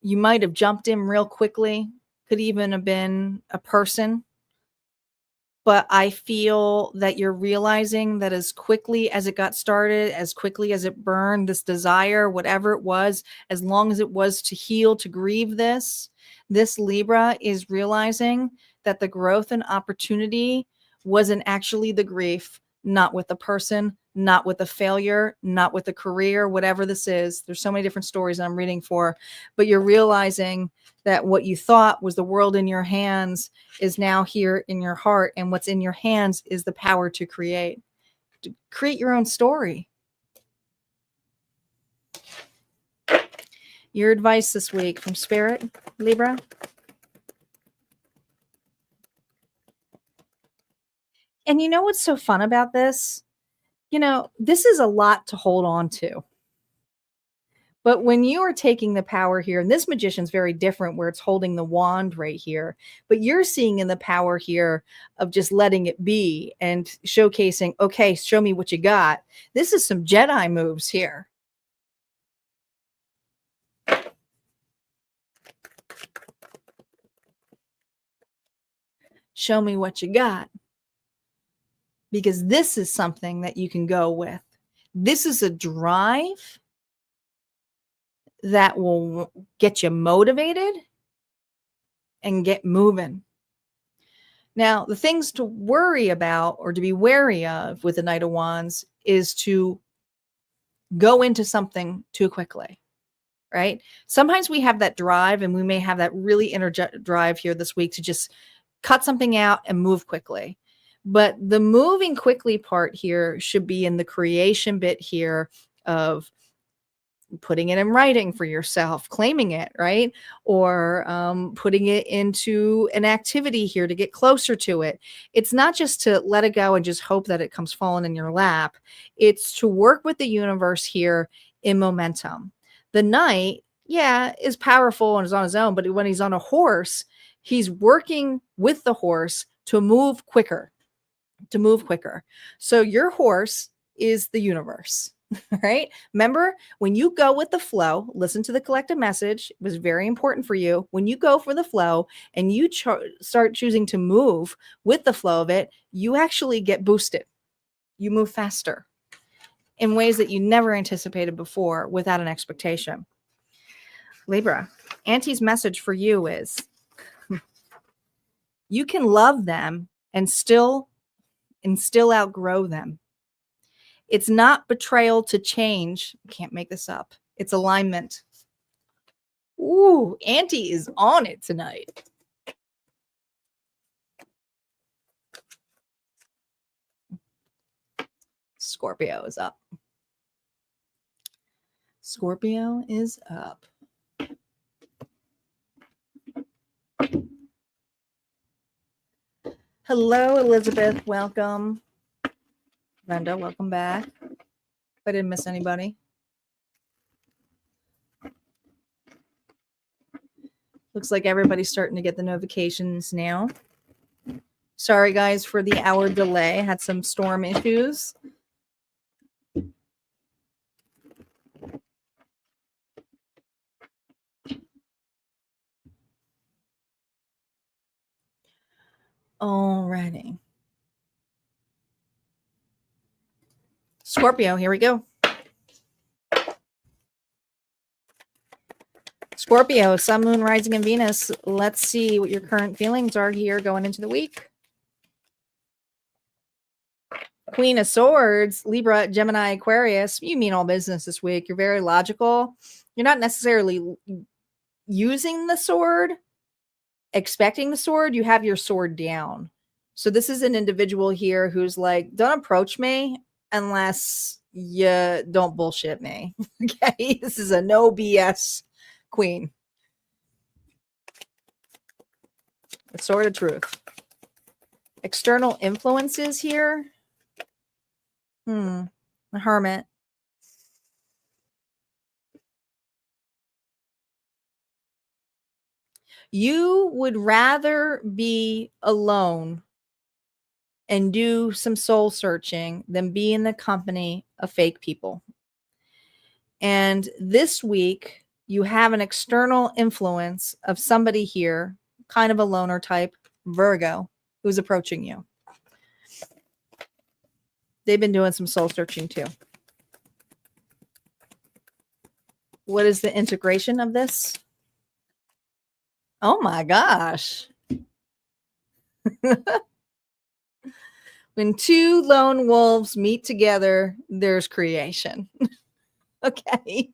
you might have jumped in real quickly. Could even have been a person. But I feel that you're realizing that as quickly as it got started, as quickly as it burned, this desire, whatever it was, as long as it was to heal, to grieve this Libra is realizing that the growth and opportunity wasn't actually the grief, not with the person, not with the failure, not with the career, whatever this is. There's so many different stories I'm reading for, but you're realizing that what you thought was the world in your hands is now here in your heart. And what's in your hands is the power to create your own story. Your advice this week from Spirit, Libra. And you know what's so fun about this? You know, this is a lot to hold on to. But when you are taking the power here, and this magician's very different where it's holding the wand right here, but you're seeing in the power here of just letting it be and showcasing, okay, show me what you got. This is some Jedi moves here. Show me what you got. Because this is something that you can go with. This is a drive that will get you motivated and get moving. Now, the things to worry about or to be wary of with the Knight of Wands is to go into something too quickly, right? Sometimes we have that drive, and we may have that really inner drive here this week to just cut something out and move quickly. But the moving quickly part here should be in the creation bit here of putting it in writing for yourself, claiming it, right? Or putting it into an activity here to get closer to it. It's not just to let it go and just hope that it comes falling in your lap. It's to work with the universe here in momentum. The knight, yeah, is powerful and is on his own, but when he's on a horse, he's working with the horse to move quicker. So your horse is the universe, right? Remember, when you go with the flow, listen to the collective message. It was very important for you. When you go for the flow and you start choosing to move with the flow of it, you actually get boosted. You move faster. in ways that you never anticipated before without an expectation. Libra, Auntie's message for you is you can love them and still outgrow them. It's not betrayal to change. Can't make this up. It's alignment. Ooh, Auntie is on it tonight. Scorpio is up. Scorpio is up. Hello, Elizabeth. Welcome. Brenda, welcome back. If I didn't miss anybody. Looks like everybody's starting to get the notifications now. Sorry, guys, for the hour delay. Had some storm issues. Alrighty. Scorpio, here we go. Scorpio, Sun, Moon, Rising, and Venus. Let's see what your current feelings are here going into the week. Queen of Swords, Libra, Gemini, Aquarius. You mean all business this week. You're very logical. You're not necessarily using the sword, expecting the sword. You have your sword down. So this is an individual here who's like, don't approach me unless you don't bullshit me. Okay, this is a no BS queen. The sword of truth. External influences here. The Hermit. You would rather be alone and do some soul searching than be in the company of fake people. And this week, you have an external influence of somebody here, kind of a loner type, Virgo, who's approaching you. They've been doing some soul searching too. What is the integration of this? Oh my gosh. When two lone wolves meet together, there's creation. Okay.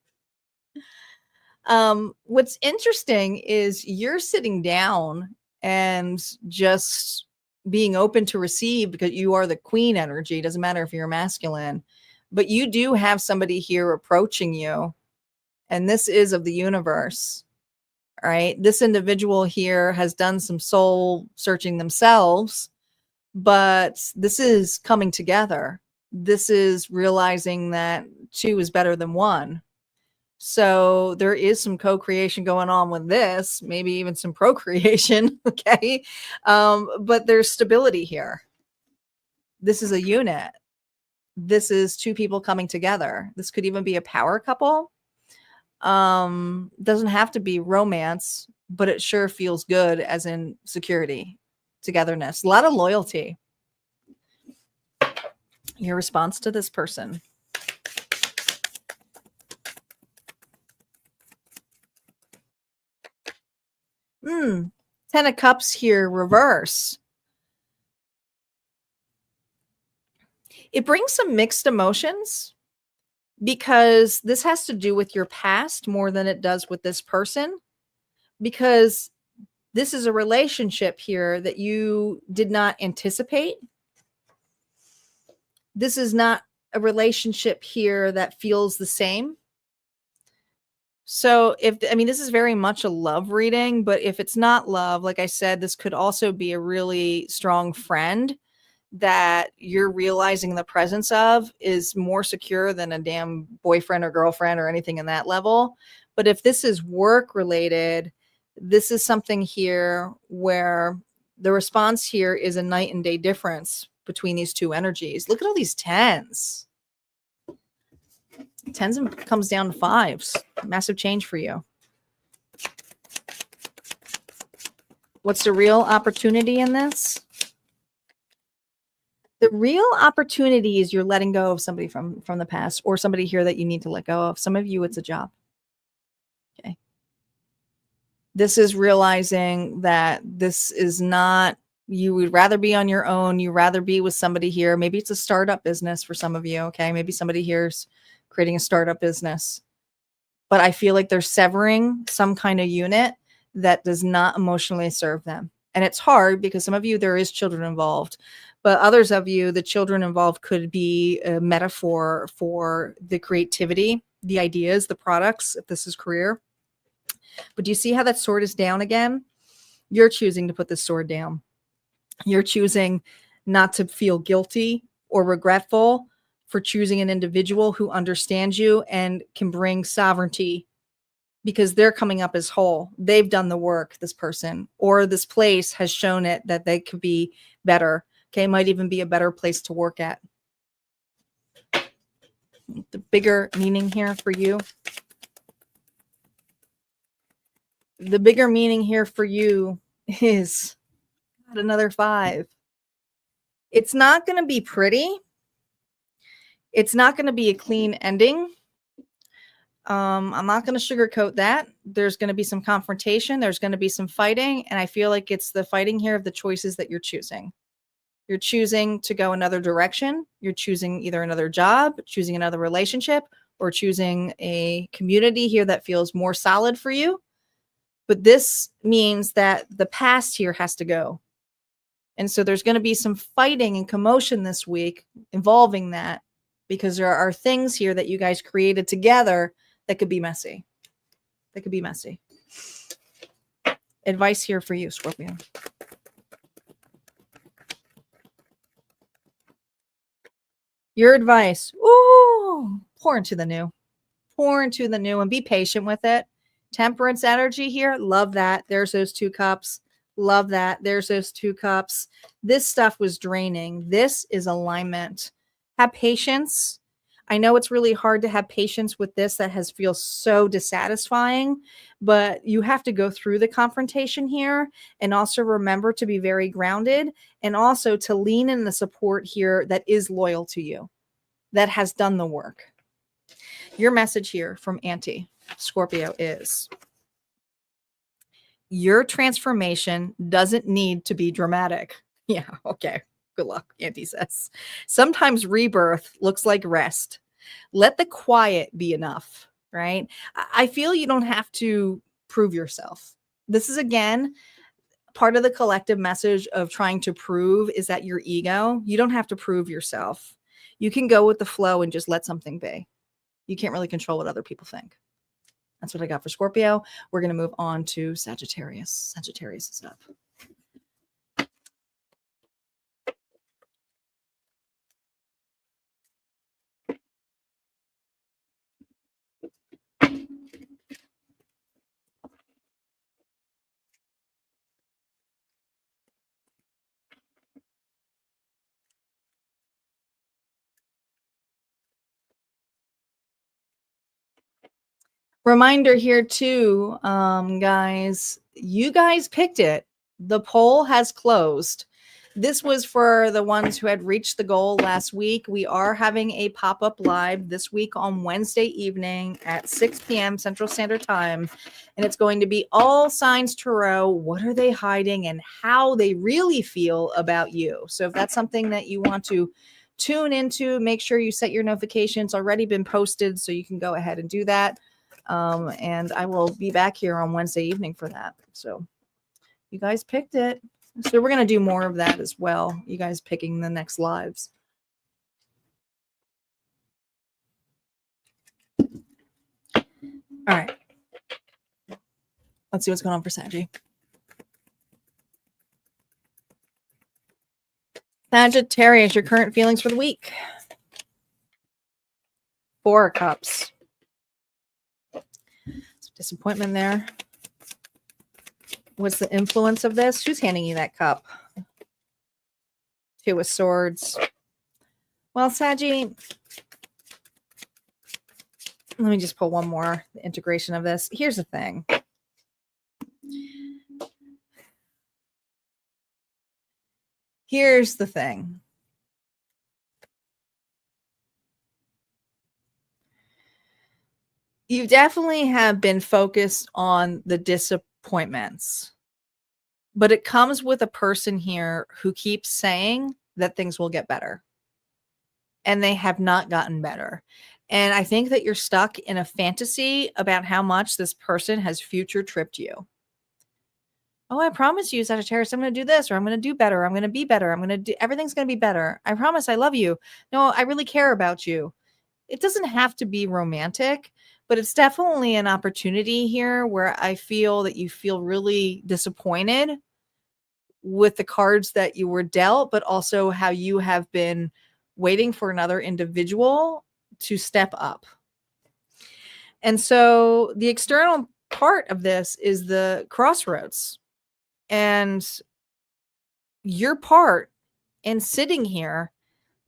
What's interesting is you're sitting down and just being open to receive because you are the queen energy. Doesn't matter if you're masculine, but you do have somebody here approaching you. And this is of the universe. All right. This individual here has done some soul searching themselves, but this is coming together. This is realizing that two is better than one. So there is some co-creation going on with this, maybe even some procreation. Okay. But there's stability here. This is a unit. This is two people coming together. This could even be a power couple. Doesn't have to be romance, but it sure feels good as in security, togetherness, a lot of loyalty. Your response to this person. Ten of Cups here, reverse. It brings some mixed emotions because this has to do with your past more than it does with this person, because this is a relationship here that you did not anticipate. This is not a relationship here that feels the same. So this is very much a love reading, but if it's not love, like I said, this could also be a really strong friend that you're realizing the presence of is more secure than a damn boyfriend or girlfriend or anything in that level. But if this is work related, this is something here where the response here is a night and day difference between these two energies. Look at all these tens. Tens comes down to fives. Massive change for you. What's the real opportunity in this? The real opportunity is you're letting go of somebody from the past, or somebody here that you need to let go of. Some of you, it's a job. Okay. This is realizing that this is not, you would rather be on your own. You rather be with somebody here. Maybe it's a startup business for some of you. Okay. Maybe somebody here's creating a startup business, but I feel like they're severing some kind of unit that does not emotionally serve them. And it's hard because some of you, there is children involved, but others of you, the children involved could be a metaphor for the creativity, the ideas, the products, if this is career. But do you see how that sword is down again? You're choosing to put the sword down. You're choosing not to feel guilty or regretful for choosing an individual who understands you and can bring sovereignty, because they're coming up as whole. They've done the work, this person, or this place has shown it that they could be better. Okay, might even be a better place to work at. The bigger meaning here for you. The bigger meaning here for you is another 5. It's not going to be pretty. It's not going to be a clean ending. I'm not going to sugarcoat that. There's going to be some confrontation. There's going to be some fighting. And I feel like it's the fighting here of the choices that you're choosing. You're choosing to go another direction. You're choosing either another job, choosing another relationship, or choosing a community here that feels more solid for you. But this means that the past here has to go. And so there's going to be some fighting and commotion this week involving that, because there are things here that you guys created together that could be messy. That could be messy. Advice here for you, Scorpio. Your advice. Ooh, pour into the new. Pour into the new and be patient with it. Temperance energy here. Love that. There's those 2 cups. Love that. There's those 2 cups. This stuff was draining. This is alignment. Have patience. I know it's really hard to have patience with this that feels so dissatisfying, but you have to go through the confrontation here, and also remember to be very grounded, and also to lean in the support here that is loyal to you, that has done the work. Your message here from Auntie Scorpio is: your transformation doesn't need to be dramatic. Yeah, okay. Good luck, Auntie says. Sometimes rebirth looks like rest. Let the quiet be enough, right? I feel you don't have to prove yourself. This is, again, part of the collective message of trying to prove is that your ego, you don't have to prove yourself. You can go with the flow and just let something be. You can't really control what other people think. That's what I got for Scorpio. We're going to move on to Sagittarius. Sagittarius is up. Reminder here too, guys, you guys picked it. The poll has closed. This was for the ones who had reached the goal last week. We are having a pop-up live this week on Wednesday evening at 6 p.m. Central Standard Time. And it's going to be all signs tarot. What are they hiding and how they really feel about you? So if that's something that you want to tune into, make sure you set your notifications. Already been posted, so you can go ahead and do that. And I will be back here on Wednesday evening for that. So you guys picked it. So we're going to do more of that as well. You guys picking the next lives. All right. Let's see what's going on for Saggy. Sagittarius, your current feelings for the week. 4 cups. Some disappointment there. What's the influence of this? Who's handing you that cup? 2 of Swords. Well, Saggy, let me just pull one more, the integration of this. Here's the thing. Here's the thing. You definitely have been focused on the disappointments, but it comes with a person here who keeps saying that things will get better, and they have not gotten better. And I think that you're stuck in a fantasy about how much this person has future tripped you. Oh, I promise you, Sagittarius, I'm going to do this, or I'm going to do better. I'm going to be better. I'm going to do, everything's going to be better. I promise I love you. No, I really care about you. It doesn't have to be romantic, but it's definitely an opportunity here where I feel that you feel really disappointed with the cards that you were dealt, but also how you have been waiting for another individual to step up. And so the external part of this is the crossroads. And your part in sitting here,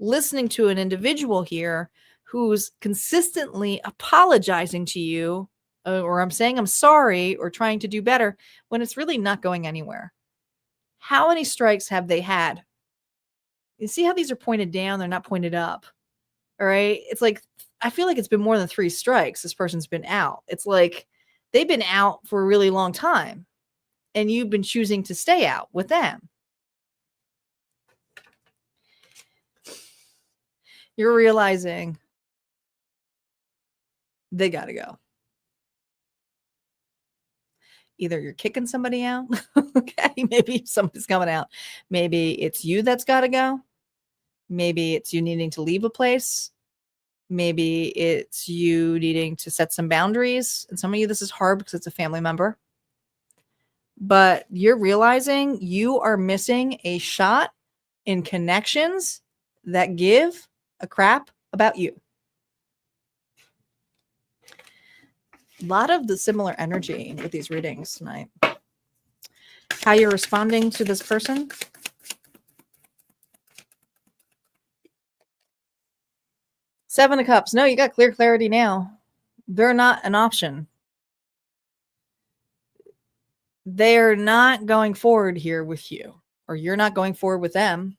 listening to an individual here who's consistently apologizing to you, or I'm saying I'm sorry, or trying to do better when it's really not going anywhere. How many strikes have they had? You see how these are pointed down? They're not pointed up. All right. It's like, I feel like it's been more than 3 strikes. This person's been out. It's like they've been out for a really long time, and you've been choosing to stay out with them. You're realizing they got to go. Either you're kicking somebody out. Okay. Maybe somebody's coming out. Maybe it's you that's got to go. Maybe it's you needing to leave a place. Maybe it's you needing to set some boundaries. And some of you, this is hard because it's a family member. But you're realizing you are missing a shot in connections that give a crap about you. A lot of the similar energy with these readings tonight. How you're responding to this person. Seven of Cups. No, you got clear clarity now. They're not an option. They're not going forward here with you, or you're not going forward with them.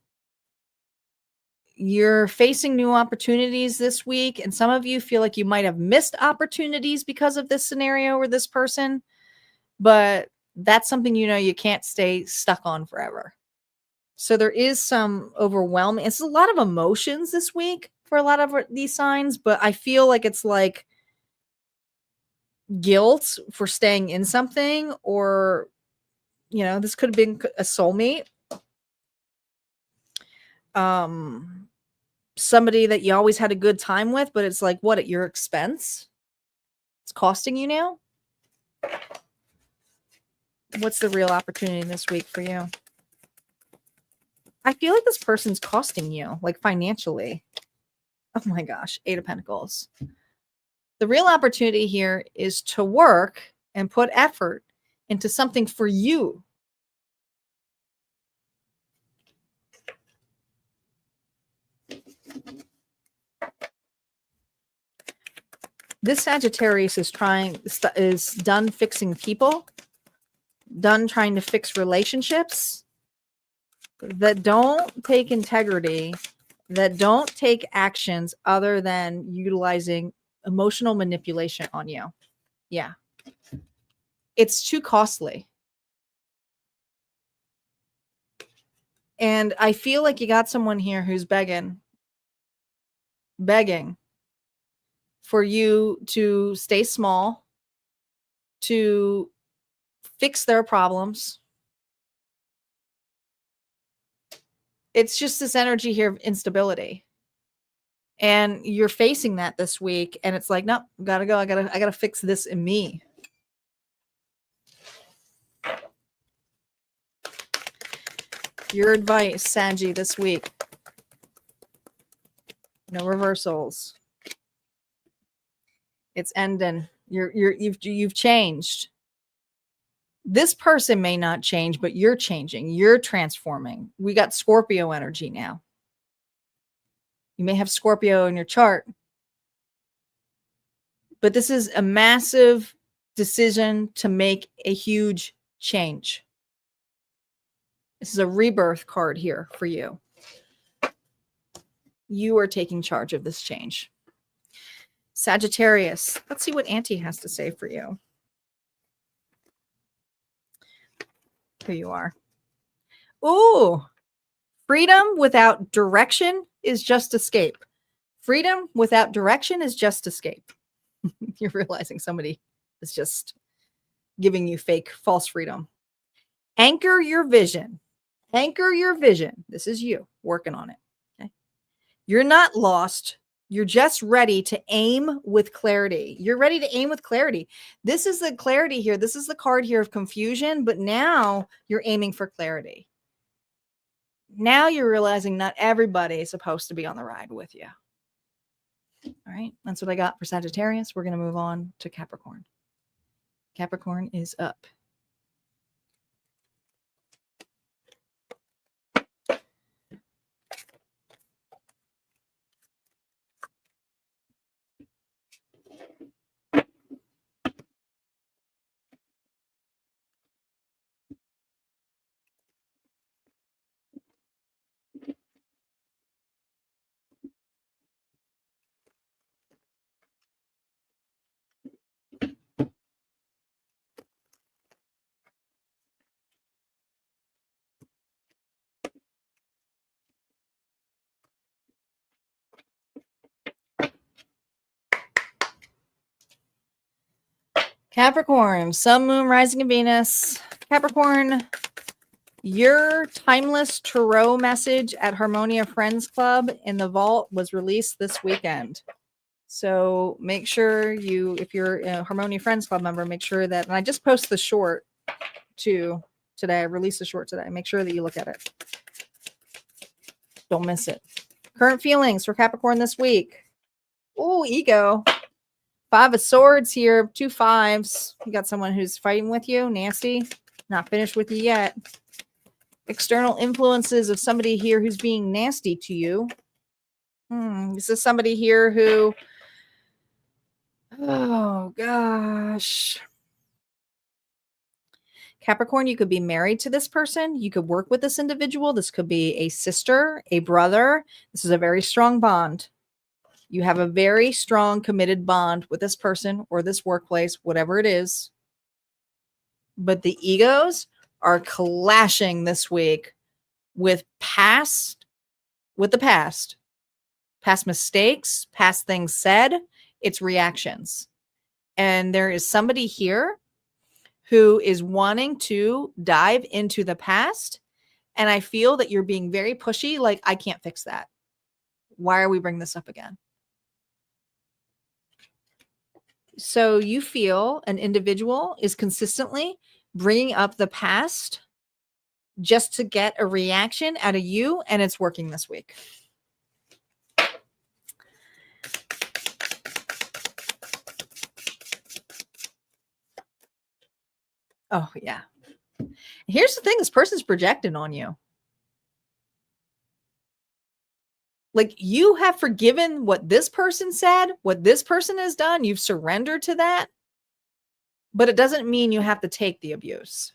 You're facing new opportunities this week, and some of you feel like you might have missed opportunities because of this scenario or this person, but that's something you can't stay stuck on forever. So there is some overwhelming, it's a lot of emotions this week for a lot of these signs, but I feel like it's like guilt for staying in something, or this could have been a soulmate, somebody that you always had a good time with, but it's like, what, at your expense? It's costing you now. What's the real opportunity this week for you? I feel like this person's costing you, like financially. Oh my gosh, 8 of Pentacles. The real opportunity here is to work and put effort into something for you. This Sagittarius is done fixing people, done trying to fix relationships that don't take integrity, that don't take actions other than utilizing emotional manipulation on you. Yeah. It's too costly. And I feel like you got someone here who's begging for you to stay small, to fix their problems. It's just this energy here of instability. And you're facing that this week, and it's like, nope, gotta go. I gotta fix this in me. Your advice, Sanji, this week. No reversals. It's ending. You've changed. This person may not change, but you're changing. You're transforming. We got Scorpio energy now. You may have Scorpio in your chart, but this is a massive decision to make a huge change. This is a rebirth card here for you. You are taking charge of this change. Sagittarius. Let's see what Auntie has to say for you. Here you are. Ooh, freedom without direction is just escape. Freedom without direction is just escape. You're realizing somebody is just giving you fake, false freedom. Anchor your vision. Anchor your vision. This is you working on it. Okay. You're not lost. You're just ready to aim with clarity. You're ready to aim with clarity. This is the clarity here. This is the card here of confusion, but now you're aiming for clarity. Now you're realizing not everybody is supposed to be on the ride with you. All right. That's what I got for Sagittarius. We're going to move on to Capricorn. Capricorn is up. Capricorn, Sun, Moon, Rising, and Venus. Capricorn, your timeless tarot message at Harmonia Friends Club in the vault was released this weekend. So make sure you, if you're a Harmonia Friends Club member, make sure that, and I just posted the short too today. I released the short today. Make sure that you look at it. Don't miss it. Current feelings for Capricorn this week. Oh, ego. 5 of Swords here, 2 5s. You got someone who's fighting with you, nasty, not finished with you yet. External influences of somebody here who's being nasty to you. This is somebody here who, oh gosh. Capricorn, you could be married to this person. You could work with this individual. This could be a sister, a brother. This is a very strong bond. You have a very strong, committed bond with this person or this workplace, whatever it is. But the egos are clashing this week with the past mistakes, past things said, it's reactions. And there is somebody here who is wanting to dive into the past. And I feel that you're being very pushy, like, I can't fix that. Why are we bringing this up again? So you feel an individual is consistently bringing up the past just to get a reaction out of you, and it's working this week. Oh, yeah. Here's the thing. This person's projecting on you. Like, you have forgiven what this person said, what this person has done. You've surrendered to that. But it doesn't mean you have to take the abuse,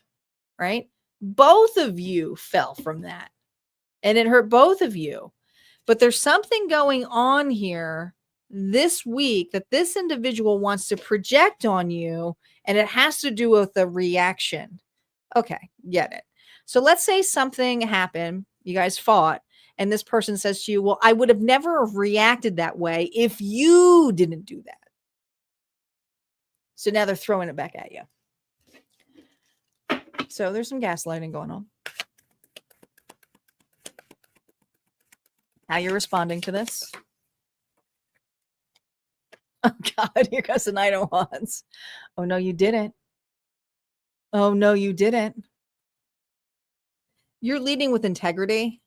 right? Both of you fell from that. And it hurt both of you. But there's something going on here this week that this individual wants to project on you. And it has to do with the reaction. Okay, get it. So let's say something happened. You guys fought. And this person says to you, well, I would have never reacted that way if you didn't do that. So now they're throwing it back at you. So there's some gaslighting going on. How you're responding to this? Oh, God, here goes the Knight of Wands. Oh, no, you didn't. Oh, no, you didn't. You're leading with integrity.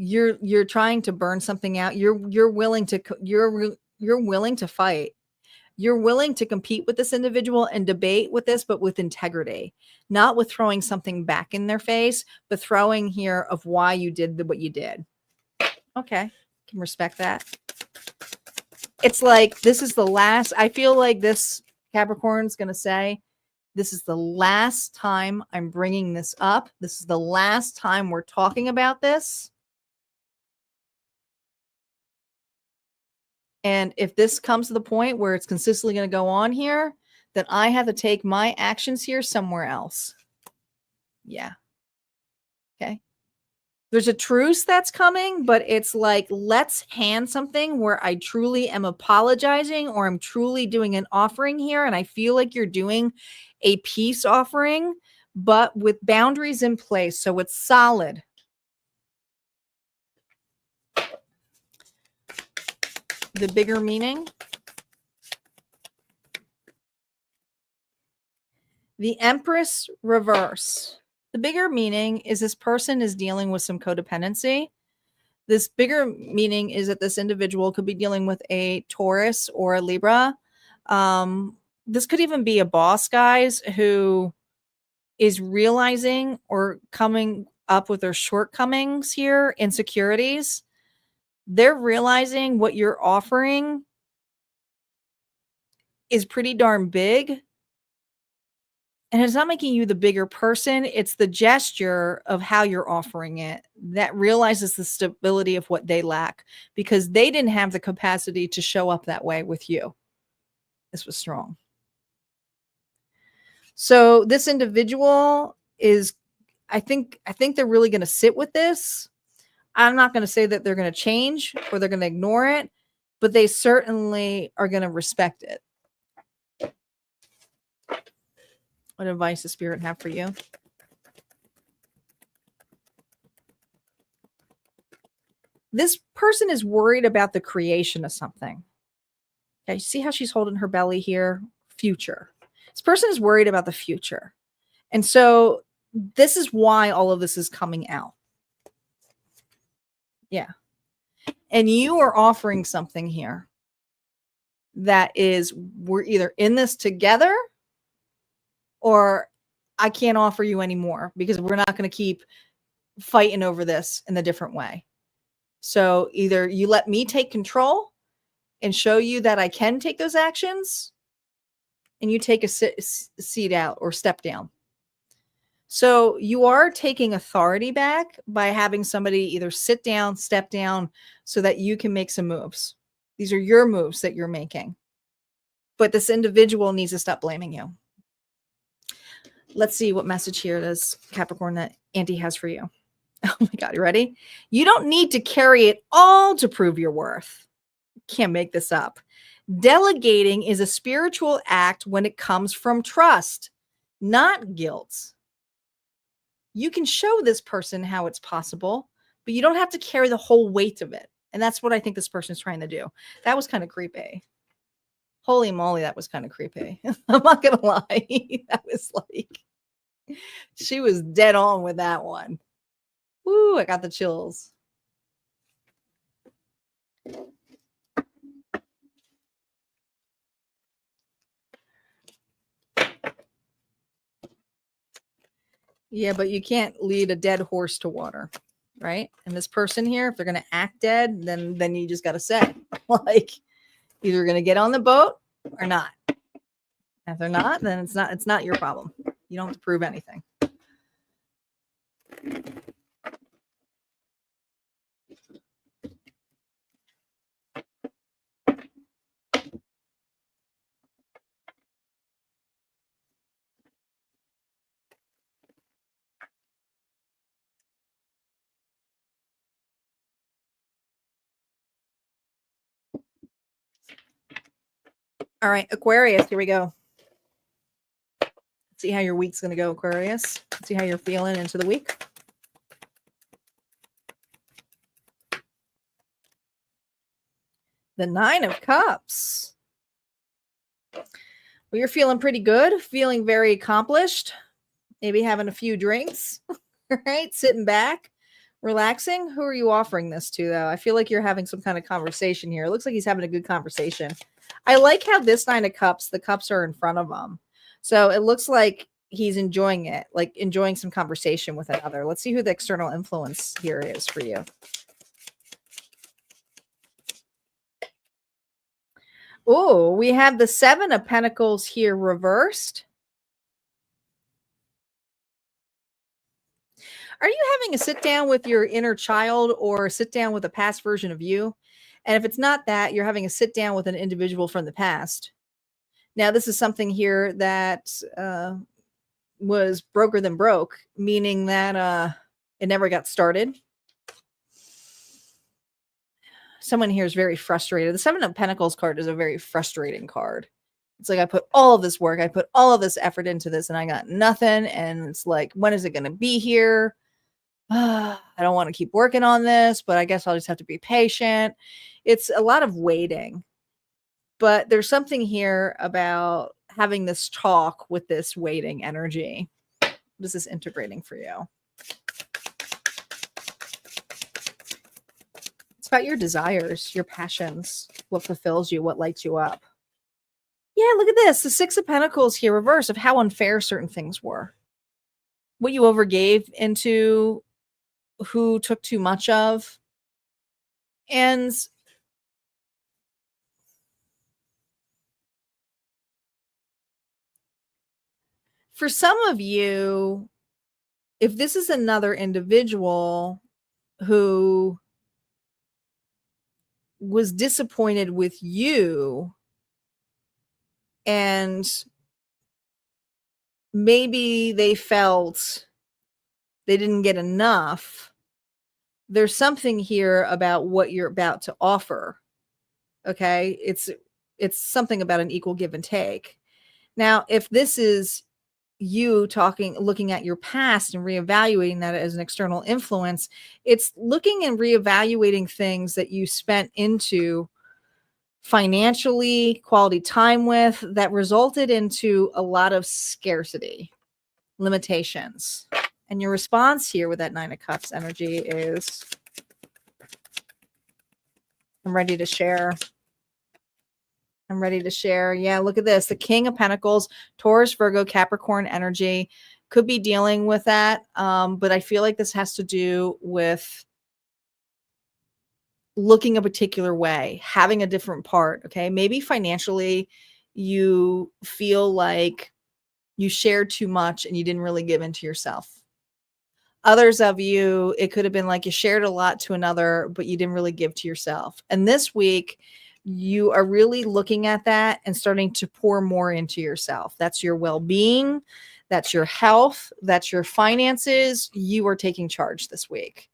You're trying to burn something out. You're willing to fight. You're willing to compete with this individual and debate with this, but with integrity, not with throwing something back in their face, but throwing here of why you did what you did. Okay, can respect that. It's like, this is the last, I feel like this Capricorn's going to say, this is the last time I'm bringing this up. This is the last time we're talking about this. And if this comes to the point where it's consistently going to go on here, then I have to take my actions here somewhere else. Yeah. Okay. There's a truce that's coming, but it's like, let's hand something where I truly am apologizing or I'm truly doing an offering here. And I feel like you're doing a peace offering, but with boundaries in place. So it's solid. The bigger meaning. The Empress reverse. The bigger meaning is this person is dealing with some codependency. This bigger meaning is that this individual could be dealing with a Taurus or a Libra. This could even be a boss, guys, who is realizing or coming up with their shortcomings here, insecurities. They're realizing what you're offering is pretty darn big. And it's not making you the bigger person. It's the gesture of how you're offering it that realizes the stability of what they lack, because they didn't have the capacity to show up that way with you. This was strong. So this individual is, I think they're really going to sit with this. I'm not going to say that they're going to change or they're going to ignore it, but they certainly are going to respect it. What advice does Spirit have for you? This person is worried about the creation of something. Okay, see how she's holding her belly here? Future. This person is worried about the future. And so this is why all of this is coming out. Yeah. And you are offering something here that is, we're either in this together or I can't offer you anymore because we're not going to keep fighting over this in a different way. So either you let me take control and show you that I can take those actions, and you take a seat out or step down. So you are taking authority back by having somebody either sit down, step down, so that you can make some moves. These are your moves that you're making. But this individual needs to stop blaming you. Let's see what message here does Capricorn that Auntie has for you. Oh my God, you ready? You don't need to carry it all to prove your worth. Can't make this up. Delegating is a spiritual act when it comes from trust, not guilt. You can show this person how it's possible, but you don't have to carry the whole weight of it. And that's what I think this person is trying to do. That was kind of creepy. Holy moly, that was kind of creepy. I'm not going to lie. That was like, she was dead on with that one. Woo, I got the chills. Yeah, but you can't lead a dead horse to water, right? And this person here, if they're going to act dead, then you just got to say, like, either going to get on the boat or not. If they're not, then it's not your problem. You don't have to prove anything. All right, Aquarius, here we go. Let's see how your week's going to go, Aquarius. Let's see how you're feeling into the week. The 9 of Cups. Well, you're feeling pretty good, feeling very accomplished, maybe having a few drinks, right? Sitting back, relaxing. Who are you offering this to, though? I feel like you're having some kind of conversation here. It looks like he's having a good conversation. I like how this 9 of Cups, the cups are in front of him. So it looks like he's enjoying it, like enjoying some conversation with another. Let's see who the external influence here is for you. Oh, we have the 7 of Pentacles here reversed. Are you having a sit down with your inner child or a sit down with a past version of you? And if it's not that, you're having a sit down with an individual from the past. Now, this is something here that was broker than broke, meaning that it never got started. Someone here is very frustrated. The Seven of Pentacles card is a very frustrating card. It's like, I put all of this work, I put all of this effort into this, and I got nothing. And it's like, when is it going to be here? I don't want to keep working on this, but I guess I'll just have to be patient. It's a lot of waiting. But there's something here about having this talk with this waiting energy. What is this integrating for you? It's about your desires, your passions, what fulfills you, what lights you up. Yeah, look at this. The Six of Pentacles here, reverse of how unfair certain things were. What you overgave into, who took too much of. And for some of you, if this is another individual who was disappointed with you, and maybe they felt they didn't get enough, there's something here about what you're about to offer. Okay, it's something about an equal give and take. Now, if this is you looking at your past and reevaluating that as an external influence, it's looking and reevaluating things that you spent into financially, quality time with, that resulted into a lot of scarcity, limitations. And your response here with that Nine of Cups energy is, I'm ready to share. I'm ready to share. Yeah, look at this. The King of Pentacles, Taurus, Virgo, Capricorn energy could be dealing with that. But I feel like this has to do with looking a particular way, having a different part. Okay. Maybe financially you feel like you shared too much and you didn't really give into yourself. Others of you, it could have been like you shared a lot to another, but you didn't really give to yourself. And this week, you are really looking at that and starting to pour more into yourself. That's your well-being. That's your health. That's your finances. You are taking charge this week.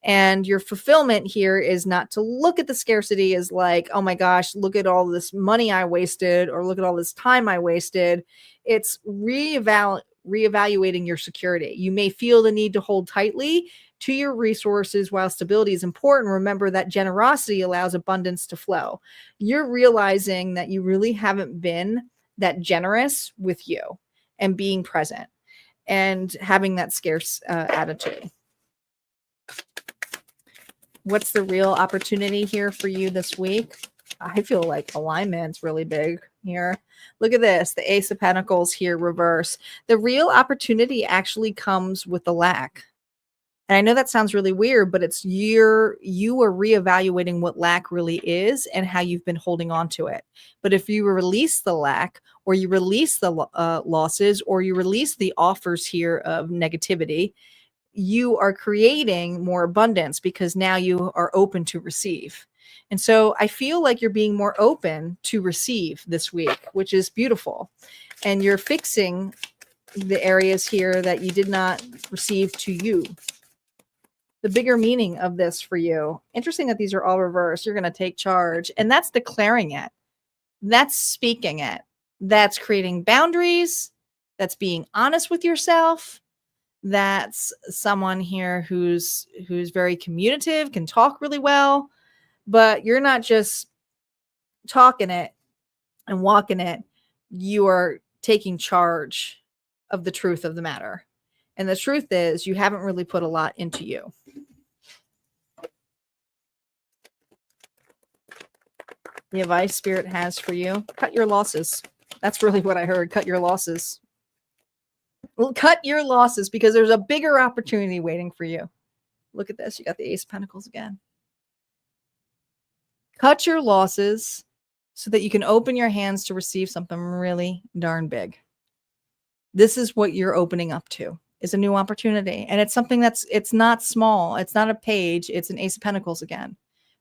And your fulfillment here is not to look at the scarcity as like, oh my gosh, look at all this money I wasted, or look at all this time I wasted. It's reevaluating your security. You may feel the need to hold tightly to your resources while stability is important. Remember that generosity allows abundance to flow. You're realizing that you really haven't been that generous with you and being present and having that scarce attitude. What's the real opportunity here for you this week? I feel like alignment's really big here. Look at this. The Ace of Pentacles here, reverse. The real opportunity actually comes with the lack. And I know that sounds really weird, but it's you are reevaluating what lack really is and how you've been holding on to it. But if you release the lack, or you release the losses, or you release the offers here of negativity, you are creating more abundance because now you are open to receive. And so I feel like you're being more open to receive this week, which is beautiful. And you're fixing the areas here that you did not receive to you. The bigger meaning of this for you. Interesting that these are all reversed. You're going to take charge. And that's declaring it. That's speaking it. That's creating boundaries. That's being honest with yourself. That's someone here who's very communicative, can talk really well, but you're not just talking it and walking it. You are taking charge of the truth of the matter. And the truth is you haven't really put a lot into you. The advice Spirit has for you, cut your losses. That's really what I heard. Cut your losses. Well, cut your losses because there's a bigger opportunity waiting for you. Look at this. You got the Ace of Pentacles again. Cut your losses so that you can open your hands to receive something really darn big. This is what you're opening up to. is a new opportunity. And it's something it's not small. It's not a page. It's an Ace of Pentacles again.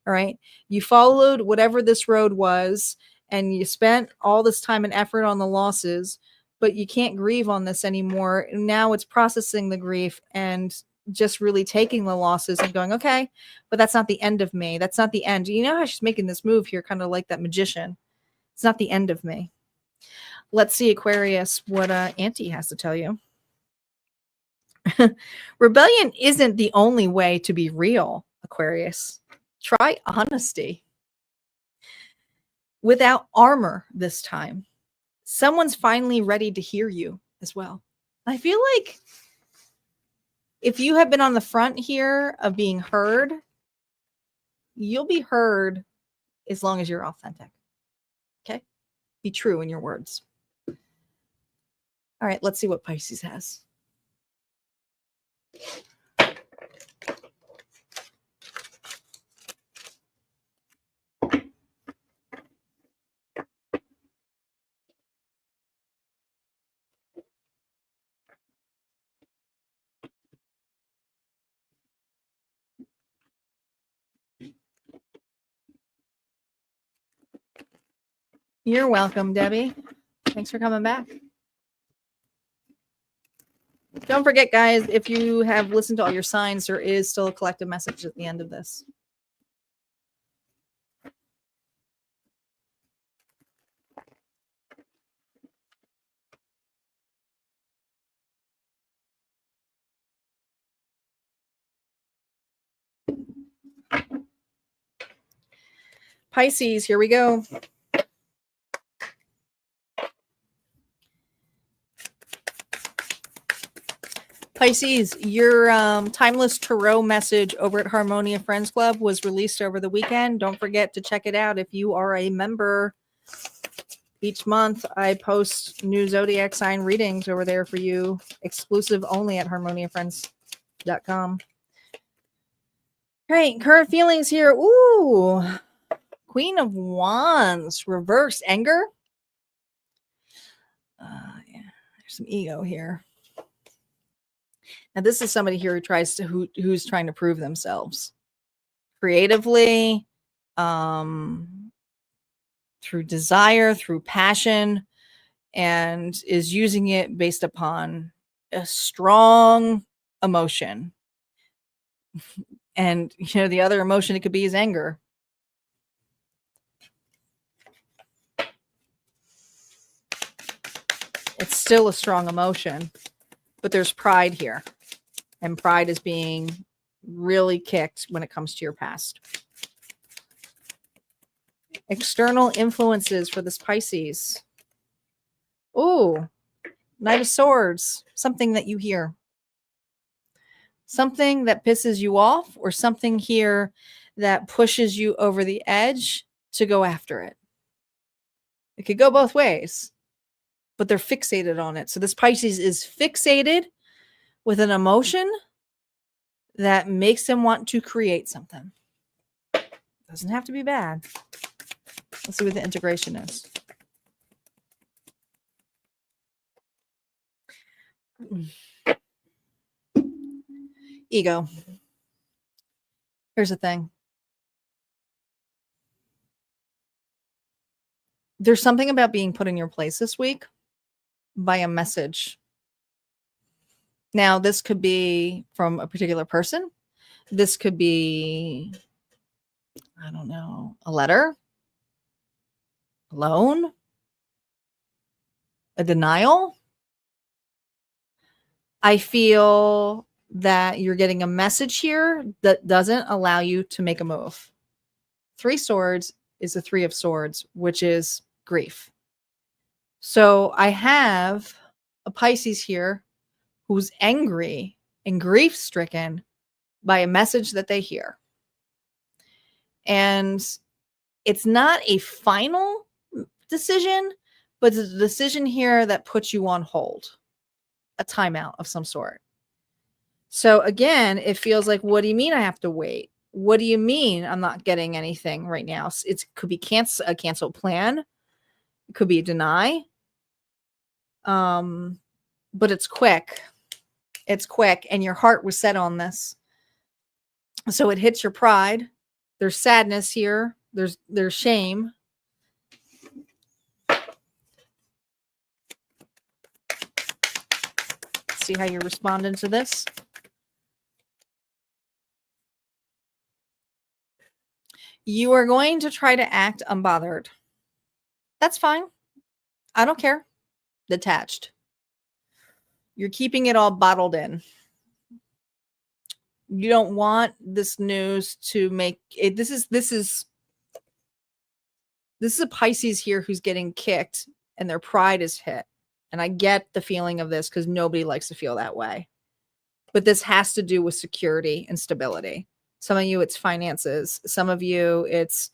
All right. You followed whatever this road was, and you spent all this time and effort on the losses, but you can't grieve on this anymore. Now it's processing the grief and just really taking the losses and going, okay, but that's not the end of me. That's not the end. You know how she's making this move here, kind of like that magician. It's not the end of me. Let's see, Aquarius, what Auntie has to tell you. Rebellion isn't the only way to be real, Aquarius. Try honesty. Without armor this time. Someone's finally ready to hear you as well. I feel like if you have been on the front here of being heard, you'll be heard as long as you're authentic. Okay? Be true in your words. All right, let's see what Pisces has. You're welcome, Debbie. Thanks for coming back. Don't forget, guys, if you have listened to all your signs, there is still a collective message at the end of this. Pisces, here we go. Pisces, your Timeless Tarot message over at Harmonia Friends Club was released over the weekend. Don't forget to check it out if you are a member. Each month, I post new Zodiac sign readings over there for you, exclusive only at harmoniafriends.com. All right, current feelings here. Ooh, Queen of Wands, reverse anger. Yeah, there's some ego here. Now, this is somebody here who's trying to prove themselves creatively, through desire, through passion, and is using it based upon a strong emotion. And, the other emotion it could be is anger. It's still a strong emotion, but there's pride here. And pride is being really kicked when it comes to your past. External influences for this Pisces. Ooh, Knight of Swords. Something that you hear. Something that pisses you off, or something here that pushes you over the edge to go after it. It could go both ways, but they're fixated on it. So this Pisces is fixated with an emotion that makes them want to create something. Doesn't have to be bad. Let's see what the integration is. Ego. Here's the thing. There's something about being put in your place this week by a message. Now, this could be from a particular person. This could be, I don't know, a letter, a loan, a denial. I feel that you're getting a message here that doesn't allow you to make a move. 3 Swords is the 3 of Swords, which is grief. So I have a Pisces here who's angry and grief-stricken by a message that they hear. And it's not a final decision, but it's a decision here that puts you on hold, a timeout of some sort. So again, it feels like, what do you mean I have to wait? What do you mean I'm not getting anything right now? It could be a canceled plan. It could be a deny. But it's quick. It's quick, and your heart was set on this. So it hits your pride. There's sadness here. There's shame. See how you're responding to this. You are going to try to act unbothered. That's fine. I don't care. Detached. You're keeping it all bottled in. You don't want this news to make it. This is a Pisces here who's getting kicked and their pride is hit. And I get the feeling of this because nobody likes to feel that way. But this has to do with security and stability. Some of you, it's finances. Some of you, it's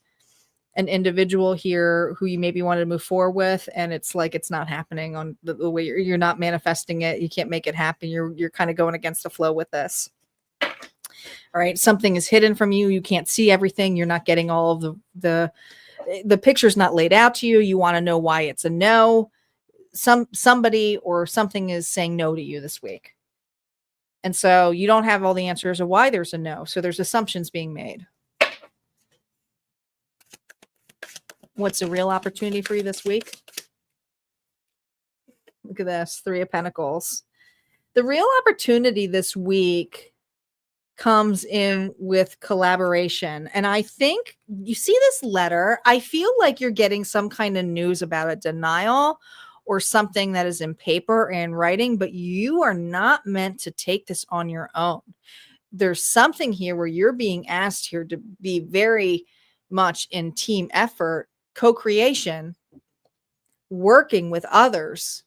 an individual here who you maybe wanted to move forward with, and it's like it's not happening on the way you're not manifesting it. You can't make it happen. You're kind of going against the flow with this. All right, something is hidden from you. You can't see everything. You're not getting all of the picture's not laid out to you. You want to know why it's a no. Somebody or something is saying no to you this week. And so you don't have all the answers of why there's a no. So there's assumptions being made. What's a real opportunity for you this week? Look at this, 3 of Pentacles. The real opportunity this week comes in with collaboration. And I think you see this letter, I feel like you're getting some kind of news about a denial or something that is in paper and writing, but you are not meant to take this on your own. There's something here where you're being asked here to be very much in team effort, co-creation, working with others.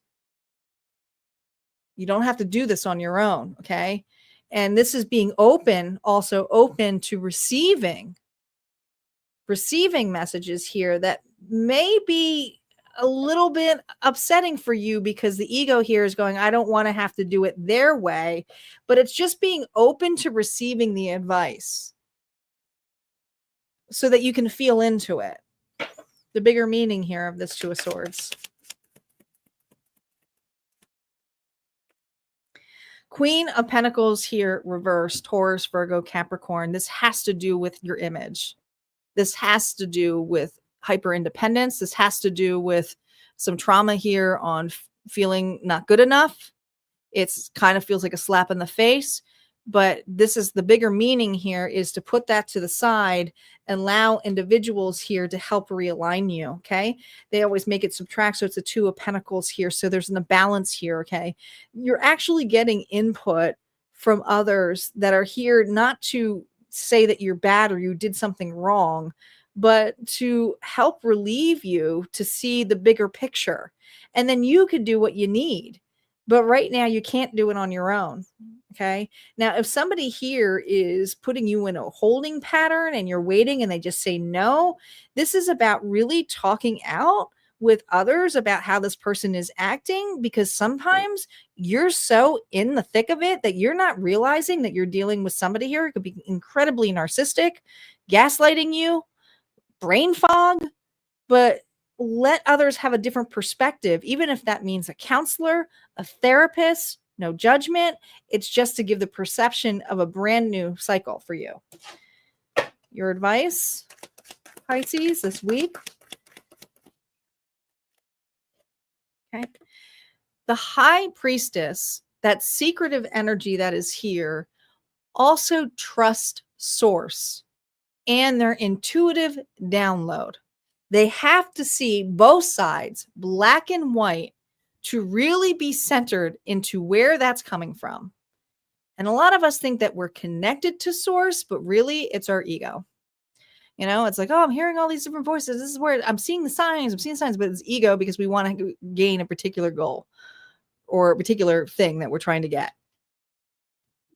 You don't have to do this on your own, okay? And this is being open, also open to receiving messages here that may be a little bit upsetting for you because the ego here is going, I don't want to have to do it their way, but it's just being open to receiving the advice so that you can feel into it. The bigger meaning here of this 2 of Swords. Queen of Pentacles here, reversed, Taurus, Virgo, Capricorn. This has to do with your image. This has to do with hyper independence. This has to do with some trauma here on feeling not good enough. It's kind of feels like a slap in the face, but this is the bigger meaning here is to put that to the side and allow individuals here to help realign you. Okay. They always make it subtract. So it's a 2 of Pentacles here. So there's a balance here. Okay. You're actually getting input from others that are here not to say that you're bad or you did something wrong, but to help relieve you to see the bigger picture. And then you could do what you need. But right now you can't do it on your own. Okay. Now, if somebody here is putting you in a holding pattern and you're waiting and they just say no, this is about really talking out with others about how this person is acting, because sometimes you're so in the thick of it that you're not realizing that you're dealing with somebody here who could be incredibly narcissistic, gaslighting you, brain fog, but let others have a different perspective, even if that means a counselor, a therapist, no judgment. It's just to give the perception of a brand new cycle for you. Your advice, Pisces, this week. Okay. The High Priestess, that secretive energy that is here, also trust source and their intuitive download. They have to see both sides, black and white, to really be centered into where that's coming from. And a lot of us think that we're connected to source, but really it's our ego. You know, it's like, oh, I'm hearing all these different voices. This is where I'm seeing the signs. But it's ego because we want to gain a particular goal or a particular thing that we're trying to get.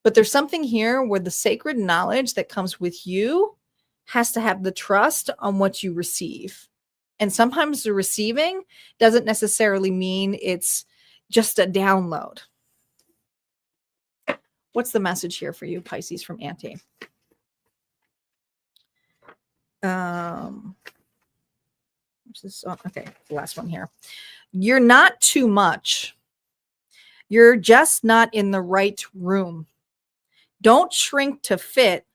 But there's something here where the sacred knowledge that comes with you has to have the trust on what you receive. And sometimes the receiving doesn't necessarily mean it's just a download. What's the message here for you, Pisces, from Auntie? Okay, the last one here. You're not too much. You're just not in the right room. Don't shrink to fit,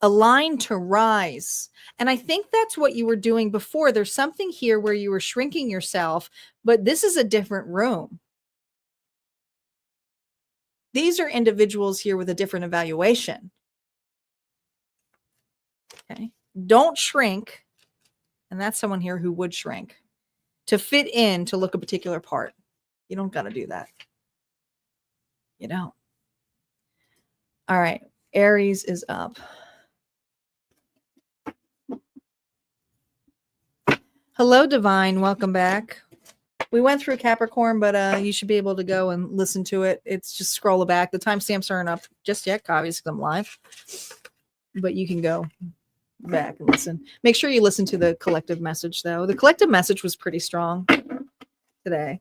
align to rise. And I think that's what you were doing before. There's something here where you were shrinking yourself, but this is a different room. These are individuals here with a different evaluation. Okay. Don't shrink. And that's someone here who would shrink to fit in to look a particular part. You don't got to do that. You don't. All right. Aries is up. Hello, Divine. Welcome back. We went through Capricorn, but you should be able to go and listen to it. It's just scroll back. The timestamps aren't up just yet, obviously, because I'm live. But you can go back and listen. Make sure you listen to the collective message, though. The collective message was pretty strong today.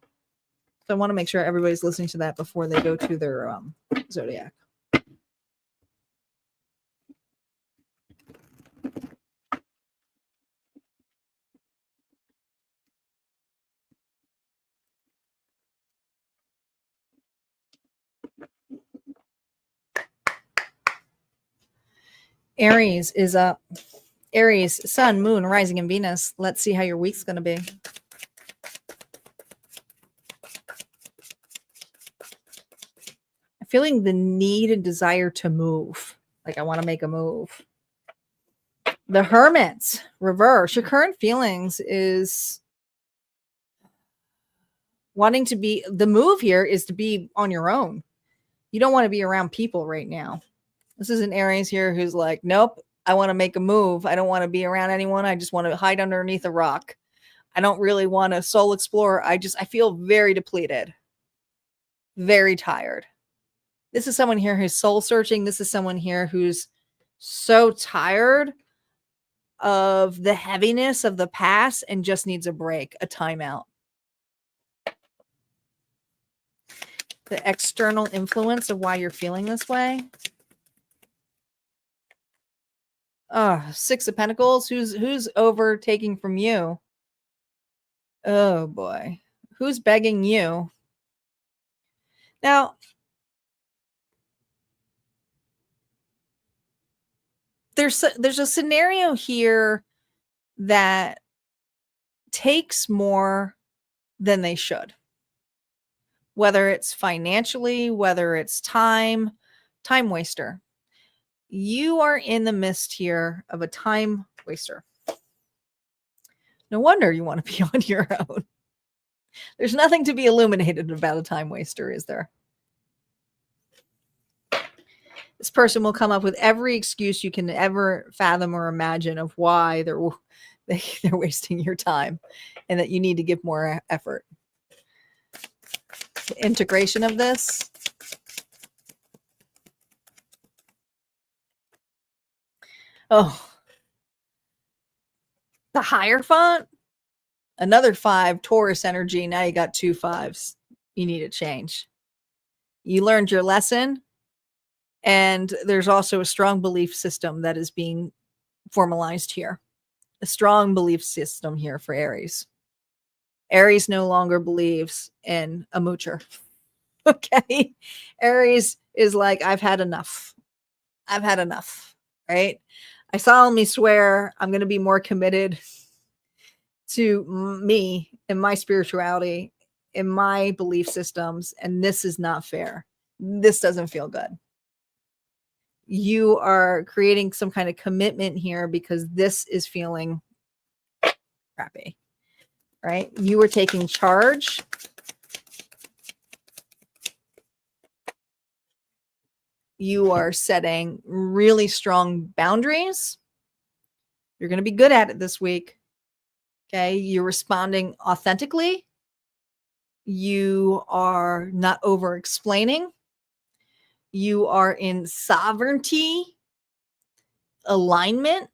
So I want to make sure everybody's listening to that before they go to their Zodiac. Aries is up. Aries, Sun, Moon, Rising, and Venus. Let's see how your week's going to be. I'm feeling the need and desire to move. Like I want to make a move. The Hermit, reverse. Your current feelings is wanting to be, the move here is to be on your own. You don't want to be around people right now. This is an Aries here who's like, nope, I want to make a move. I don't want to be around anyone. I just want to hide underneath a rock. I don't really want to soul explore. I feel very depleted, very tired. This is someone here who's soul searching. This is someone here who's so tired of the heaviness of the past and just needs a break, a timeout. The external influence of why you're feeling this way. Oh, Six of Pentacles. Who's overtaking from you? Oh boy. Who's begging you? Now, there's a scenario here that takes more than they should. Whether it's financially, whether it's time waster. You are in the midst here of a time waster. No wonder you want to be on your own. There's nothing to be illuminated about a time waster, is there? This person will come up with every excuse you can ever fathom or imagine of why they're wasting your time and that you need to give more effort. The integration of this. Oh, the Hierophant, another 5, Taurus energy. Now you got 2 5s. You need to change. You learned your lesson, and there's also a strong belief system that is being formalized here. A strong belief system here for Aries. Aries no longer believes in a moocher. Okay? Aries is like, I've had enough. I've had enough, right? I solemnly swear I'm going to be more committed to me and my spirituality, in my belief systems, and this is not fair. This doesn't feel good. You are creating some kind of commitment here because this is feeling crappy, right? You are taking charge. You are setting really strong boundaries. You're going to be good at it this week. Okay. You're responding authentically. You are not over explaining. You are in sovereignty, alignment.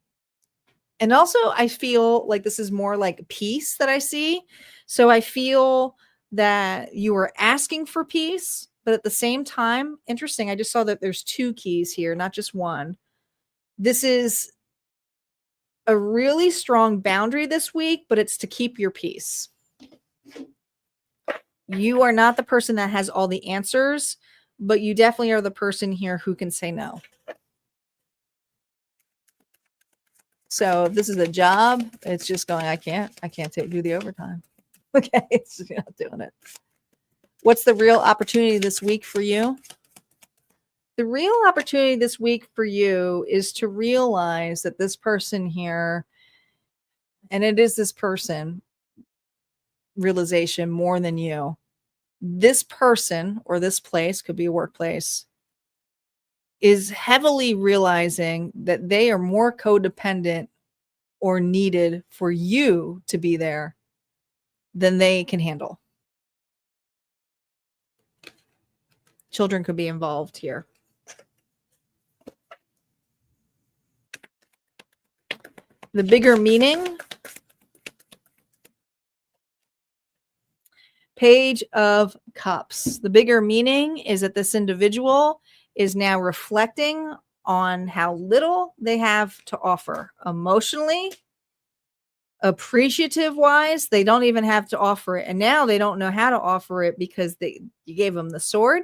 And also, I feel like this is more like peace that I see. So I feel that you are asking for peace, but at the same time, interesting. I just saw that there's 2 keys here, not just one. This is a really strong boundary this week, but it's to keep your peace. You are not the person that has all the answers, but you definitely are the person here who can say no. So if this is a job, it's just going, I can't do the overtime. Okay, it's just not doing it. What's the real opportunity this week for you? The real opportunity this week for you is to realize that this person here, and it is this person realization more than you, this person or this place, could be a workplace, is heavily realizing that they are more codependent or needed for you to be there than they can handle. Children could be involved here. The bigger meaning, Page of Cups. The bigger meaning is that this individual is now reflecting on how little they have to offer emotionally, appreciative wise. They don't even have to offer it, and now they don't know how to offer it because you gave them the sword.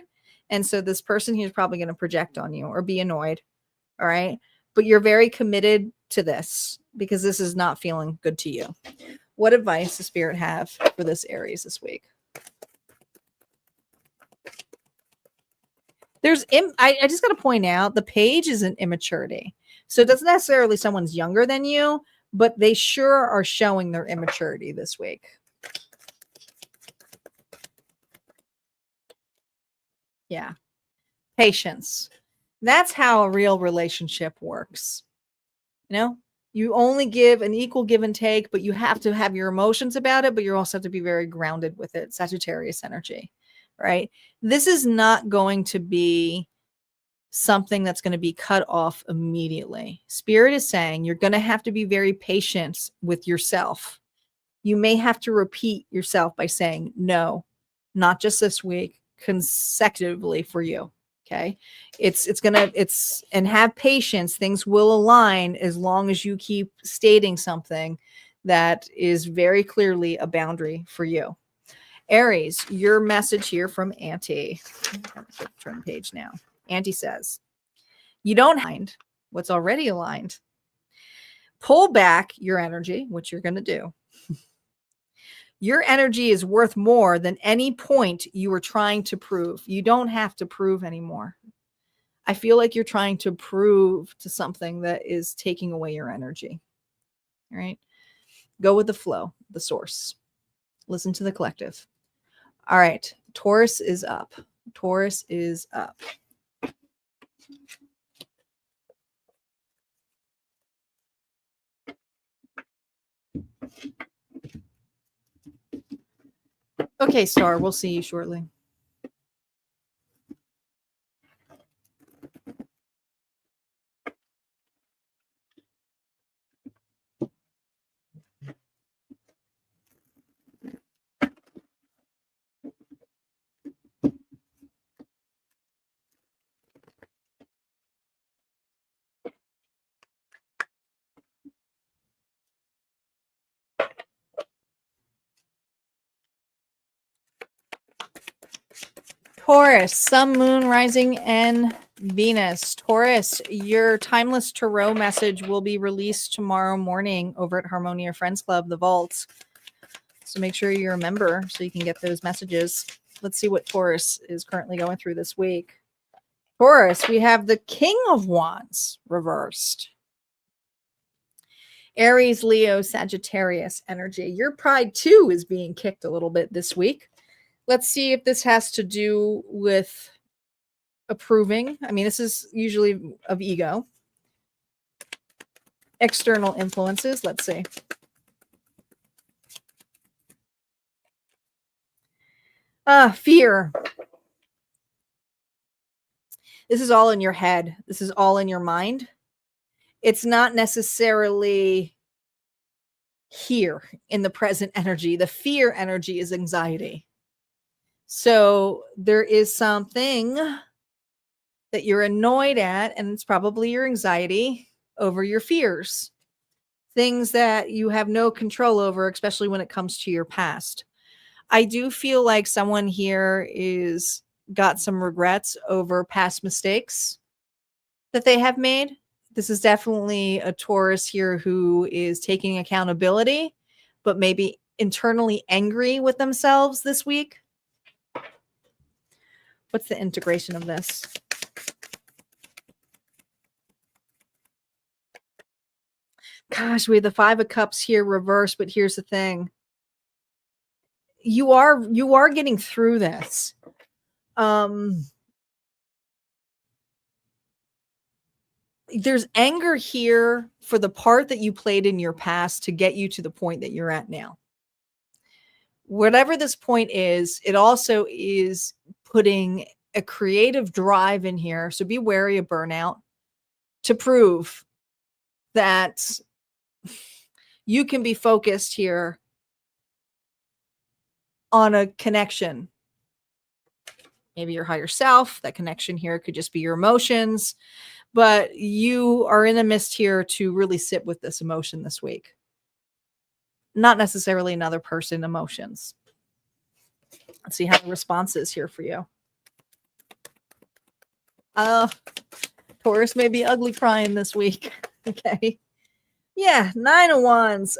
And so this person here is probably going to project on you or be annoyed. All right, but you're very committed to this because this is not feeling good to you. What advice does Spirit have for this Aries this week? I just got to point out, the page is an immaturity. So it doesn't necessarily someone's younger than you, but they sure are showing their immaturity this week. Yeah. Patience. That's how a real relationship works. You know, you only give an equal give and take, but you have to have your emotions about it, but you also have to be very grounded with it. Sagittarius energy, right? This is not going to be something that's going to be cut off immediately. Spirit is saying you're going to have to be very patient with yourself. You may have to repeat yourself by saying no, not just this week, consecutively for you. Okay. And have patience. Things will align as long as you keep stating something that is very clearly a boundary for you. Aries, your message here from Auntie. Turn page now. Auntie says, you don't mind what's already aligned. Pull back your energy, which you're going to do. Your energy is worth more than any point you were trying to prove. You don't have to prove anymore. I feel like you're trying to prove to something that is taking away your energy. All right. Go with the flow, the source. Listen to the collective. All right. Taurus is up. Taurus is up. Okay, Star, we'll see you shortly. Taurus, Sun, Moon, Rising, and Venus. Taurus, your timeless tarot message will be released tomorrow morning over at Harmonia Friends Club, the Vault. So make sure you're a member so you can get those messages. Let's see what Taurus is currently going through this week. Taurus, we have the King of Wands reversed. Aries, Leo, Sagittarius energy. Your pride too is being kicked a little bit this week. Let's see if this has to do with approving. I mean, this is usually of ego. External influences. Let's see. Fear. This is all in your head. This is all in your mind. It's not necessarily here in the present energy. The fear energy is anxiety. So there is something that you're annoyed at, and it's probably your anxiety over your fears. Things that you have no control over, especially when it comes to your past. I do feel like someone here is got some regrets over past mistakes that they have made. This is definitely a Taurus here who is taking accountability, but maybe internally angry with themselves this week. What's the integration of this? Gosh, we have the Five of Cups here reversed, but here's the thing. You are getting through this. There's anger here for the part that you played in your past to get you to the point that you're at now. Whatever this point is, it also is putting a creative drive in here. So be wary of burnout to prove that you can be focused here on a connection. Maybe your higher self. That connection here could just be your emotions. But you are in a mist here to really sit with this emotion this week. Not necessarily another person emotions. Let's see how the response is here for you. Taurus may be ugly crying this week. Okay. Yeah, 9 of Wands.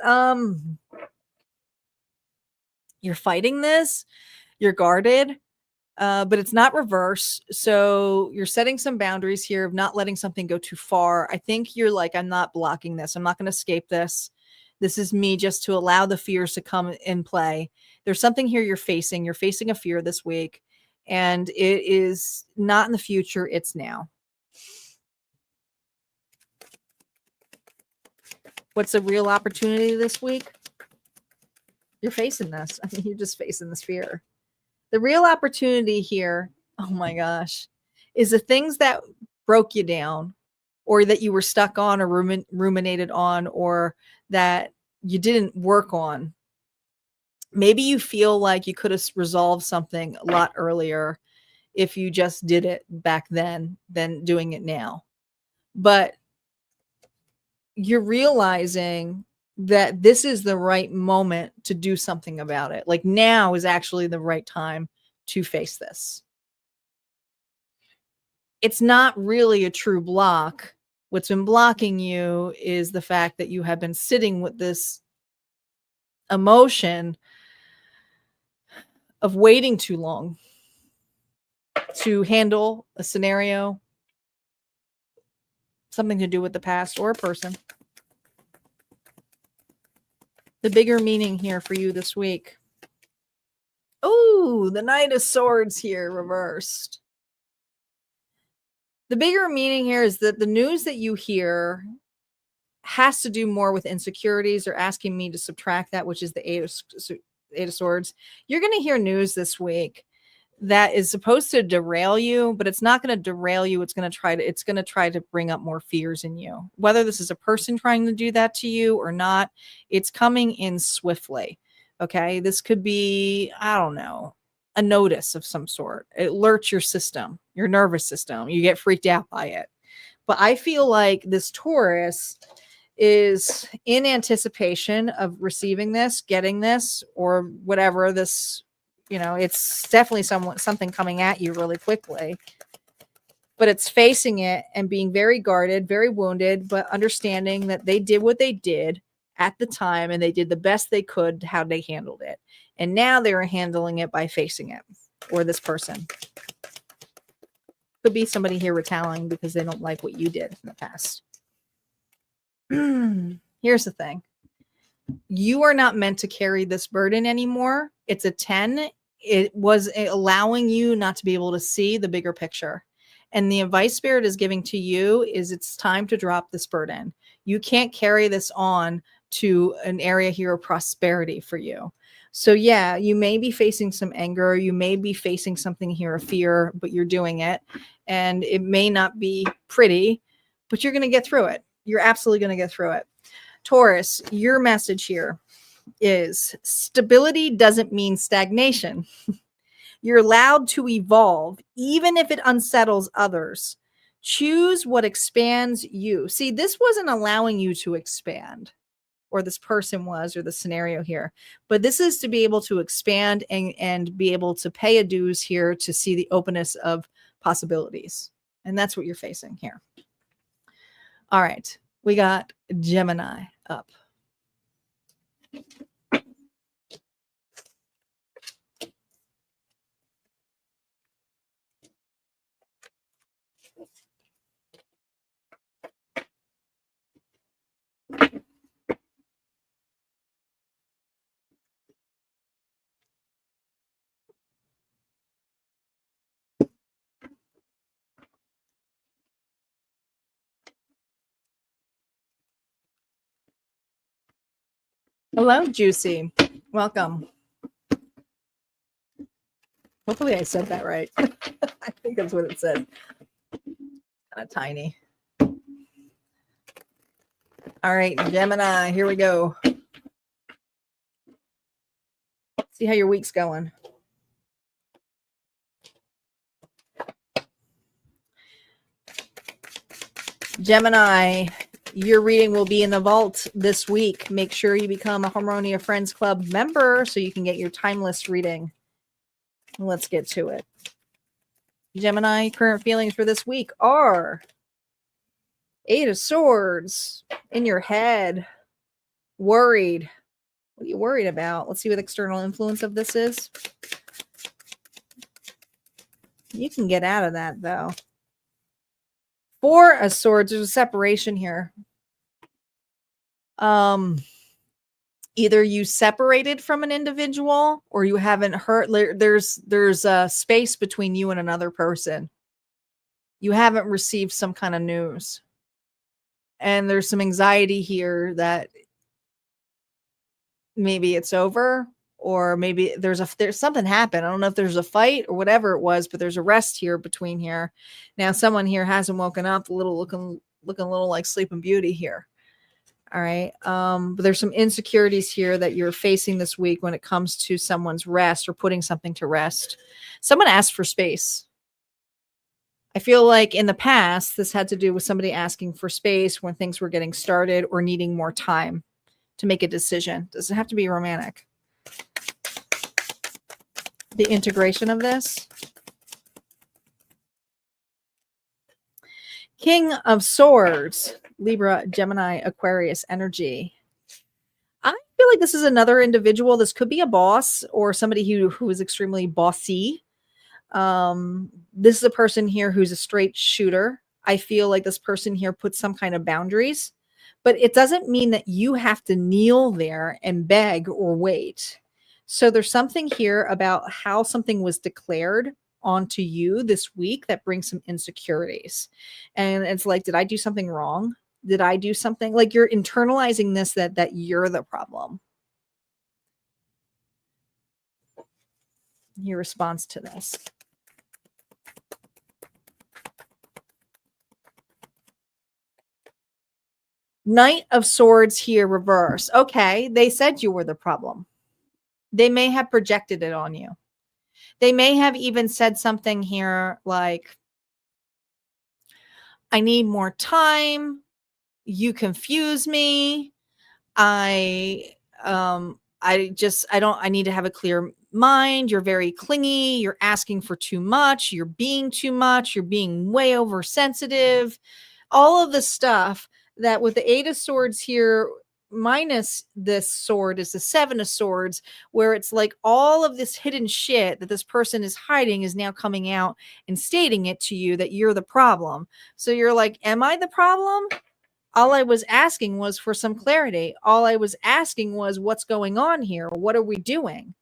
You're fighting this. You're guarded. But it's not reverse. So you're setting some boundaries here of not letting something go too far. I think you're like, I'm not blocking this. I'm not going to escape this. This is me just to allow the fears to come in play. There's something here you're facing. You're facing a fear this week, and it is not in the future. It's now. What's a real opportunity this week? You're facing this. I mean, you're just facing this fear. The real opportunity here, oh my gosh, is the things that broke you down or that you were stuck on or ruminated on or that you didn't work on. Maybe you feel like you could have resolved something a lot earlier if you just did it back then than doing it now. But you're realizing that this is the right moment to do something about it. Like now is actually the right time to face this. It's not really a true block. What's been blocking you is the fact that you have been sitting with this emotion of waiting too long to handle a scenario, something to do with the past or a person. The bigger meaning here for you this week. Oh, the Knight of Swords here reversed. The bigger meaning here is that the news that you hear has to do more with insecurities. They're asking me to subtract that, which is the Eight of Swords. You're going to hear news this week that is supposed to derail you, but it's not going to derail you. It's going to try to bring up more fears in you. Whether this is a person trying to do that to you or not, it's coming in swiftly. Okay. This could be, I don't know, a notice of some sort. It alerts your system, your nervous system. You get freaked out by it. But I feel like this Taurus is in anticipation of receiving this, getting this, or whatever this, it's definitely something coming at you really quickly, but it's facing it and being very guarded, very wounded, but understanding that they did what they did at the time and they did the best they could how they handled it. And now they're handling it by facing it, or this person. Could be somebody here retaliating because they don't like what you did in the past. Here's the thing. You are not meant to carry this burden anymore. It's a 10. It was allowing you not to be able to see the bigger picture. And the advice Spirit is giving to you is it's time to drop this burden. You can't carry this on to an area here of prosperity for you. So yeah, you may be facing some anger. You may be facing something here of fear, but you're doing it. And it may not be pretty, but you're going to get through it. You're absolutely going to get through it. Taurus, your message here is stability doesn't mean stagnation. You're allowed to evolve, even if it unsettles others. Choose what expands you. See, this wasn't allowing you to expand. or this person was, or the scenario here. But this is to be able to expand and be able to pay a dues here to see the openness of possibilities. And that's what you're facing here. All right. We got Gemini up. Hello, Juicy. Welcome. Hopefully I said that right. I think that's what it said. Kind of tiny. All right, Gemini, here we go. See how your week's going. Gemini, your reading will be in the vault this week. Make sure you become a Harmonia Friends Club member so you can get your timeless reading. Let's get to it. Gemini, current feelings for this week are Eight of Swords, in your head, worried. What are you worried about? Let's see what external influence of this is. You can get out of that, though. Four of Swords, there's a separation here. Either you separated from an individual or you haven't heard. There's a space between you and another person. You haven't received some kind of news. And there's some anxiety here that maybe it's over, or maybe there's something happened. I don't know if there's a fight or whatever it was, but there's a rest here between here. Now someone here hasn't woken up, looking a little like Sleeping Beauty here. All right. But there's some insecurities here that you're facing this week when it comes to someone's rest or putting something to rest. Someone asked for space. I feel like in the past, this had to do with somebody asking for space when things were getting started or needing more time to make a decision. Doesn't have to be romantic. The integration of this. King of Swords, Libra, Gemini, Aquarius energy. I feel like this is another individual. This could be a boss or somebody who is extremely bossy. This is a person here who's a straight shooter. I feel like this person here puts some kind of boundaries, but it doesn't mean that you have to kneel there and beg or wait. So there's something here about how something was declared onto you this week that brings some insecurities. And it's like, did I do something wrong? Did I do something? Like you're internalizing this, that you're the problem. Your response to this. Knight of Swords here, reverse. Okay, they said you were the problem. They may have projected it on you. They may have even said something here like, I need more time. You confuse me. I need to have a clear mind. You're very clingy. You're asking for too much. You're being too much. You're being way oversensitive. All of the stuff that with the Eight of Swords here, minus this sword is the Seven of Swords, where it's like all of this hidden shit that this person is hiding is now coming out and stating it to you that you're the problem. So you're like, am I the problem? All I was asking was for some clarity. All I was asking was what's going on here? What are we doing?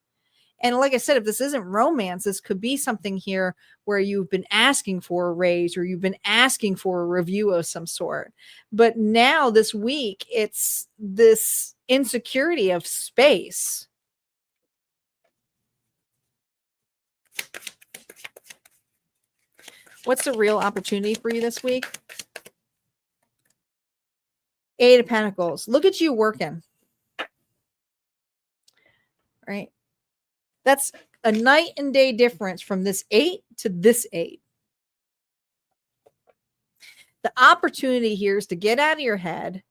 And like I said, if this isn't romance, this could be something here where you've been asking for a raise or you've been asking for a review of some sort. But now this week, it's this insecurity of space. What's the real opportunity for you this week? Eight of Pentacles. Look at you working. Right? That's a night and day difference from this 8 to this 8. The opportunity here is to get out of your head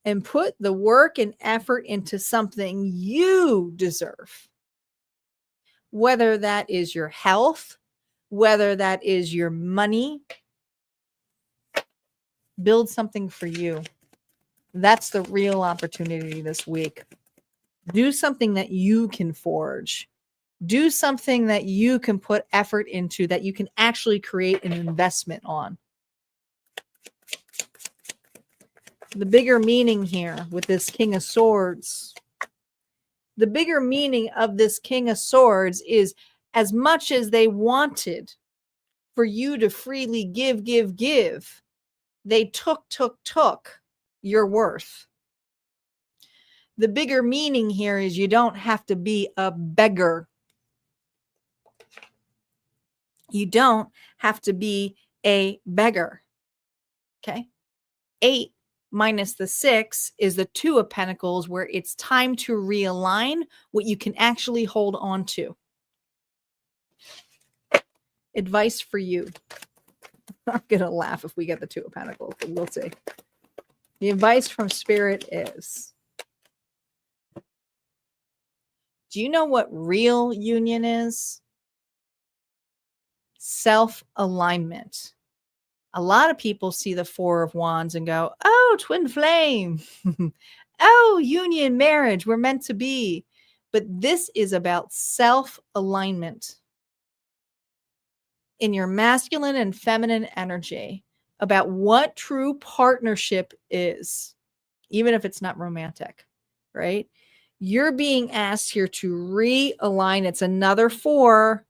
and put the work and effort into something you deserve. Whether that is your health, whether that is your money, build something for you. That's the real opportunity this week. Do something that you can forge. Do something that you can put effort into, that you can actually create an investment on. The bigger meaning here with this King of Swords, the bigger meaning of this King of Swords is, as much as they wanted for you to freely give, they took your worth. The bigger meaning here is you don't have to be a beggar. You don't have to be a beggar. Okay. 8 minus the 6 is the 2 of Pentacles, where it's time to realign what you can actually hold on to. Advice for you. I'm going to laugh if we get the 2 of Pentacles, but we'll see. The advice from Spirit is, do you know what real union is? Self-alignment. A lot of people see the 4 of Wands and go, oh, twin flame. Oh, union, marriage, we're meant to be. But this is about self-alignment in your masculine and feminine energy, about what true partnership is, even if it's not romantic, right? You're being asked here to realign. It's another 4.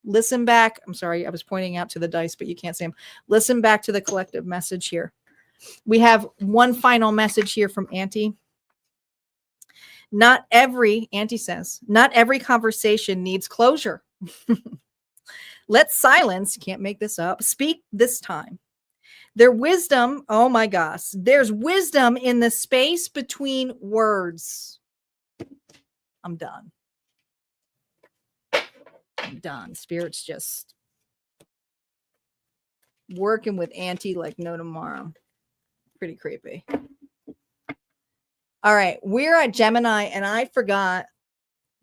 Listen back. I'm sorry, I was pointing out to the dice, but you can't see them. Listen back to the collective message here. We have one final message here from Auntie. Auntie says, not every conversation needs closure. Let silence, can't make this up, speak this time. Their wisdom, oh my gosh, there's wisdom in the space between words. I'm done. I'm done. Spirit's just working with Auntie like no tomorrow. Pretty creepy. All right, we're at Gemini, and I forgot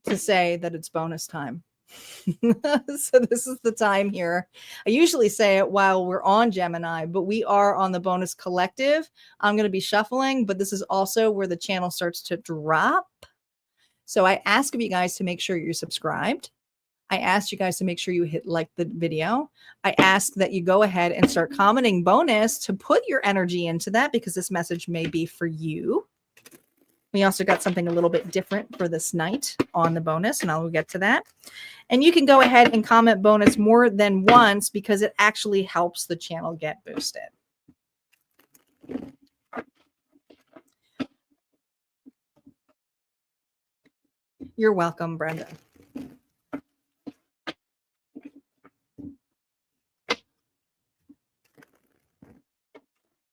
to say that it's bonus time. So this is the time here. I usually say it while we're on Gemini, but we are on the bonus collective. I'm going to be shuffling, but this is also where the channel starts to drop. So I ask of you guys to make sure you're subscribed. I asked you guys to make sure you hit like the video. I ask that you go ahead and start commenting bonus to put your energy into that, because this message may be for you. We also got something a little bit different for this night on the bonus, and I'll get to that. And you can go ahead and comment bonus more than once, because it actually helps the channel get boosted. You're welcome, Brenda.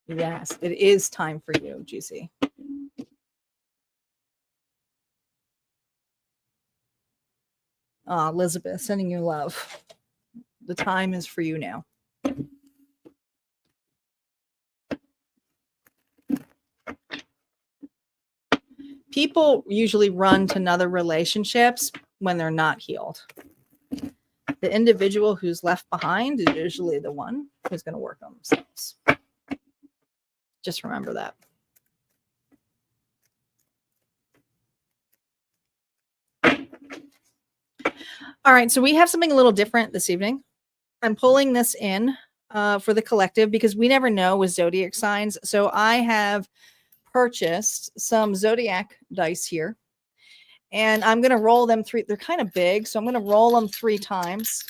Yes, it is time for you, GC. Elizabeth, sending you love. The time is for you now. People usually run to other relationships when they're not healed. The individual who's left behind is usually the one who's going to work on themselves. Just remember that. All right, so we have something a little different this evening. I'm pulling this in for the collective, because we never know with zodiac signs. So I have purchased some zodiac dice here, and I'm going to roll them 3. They're kind of big, so I'm going to roll them 3 times.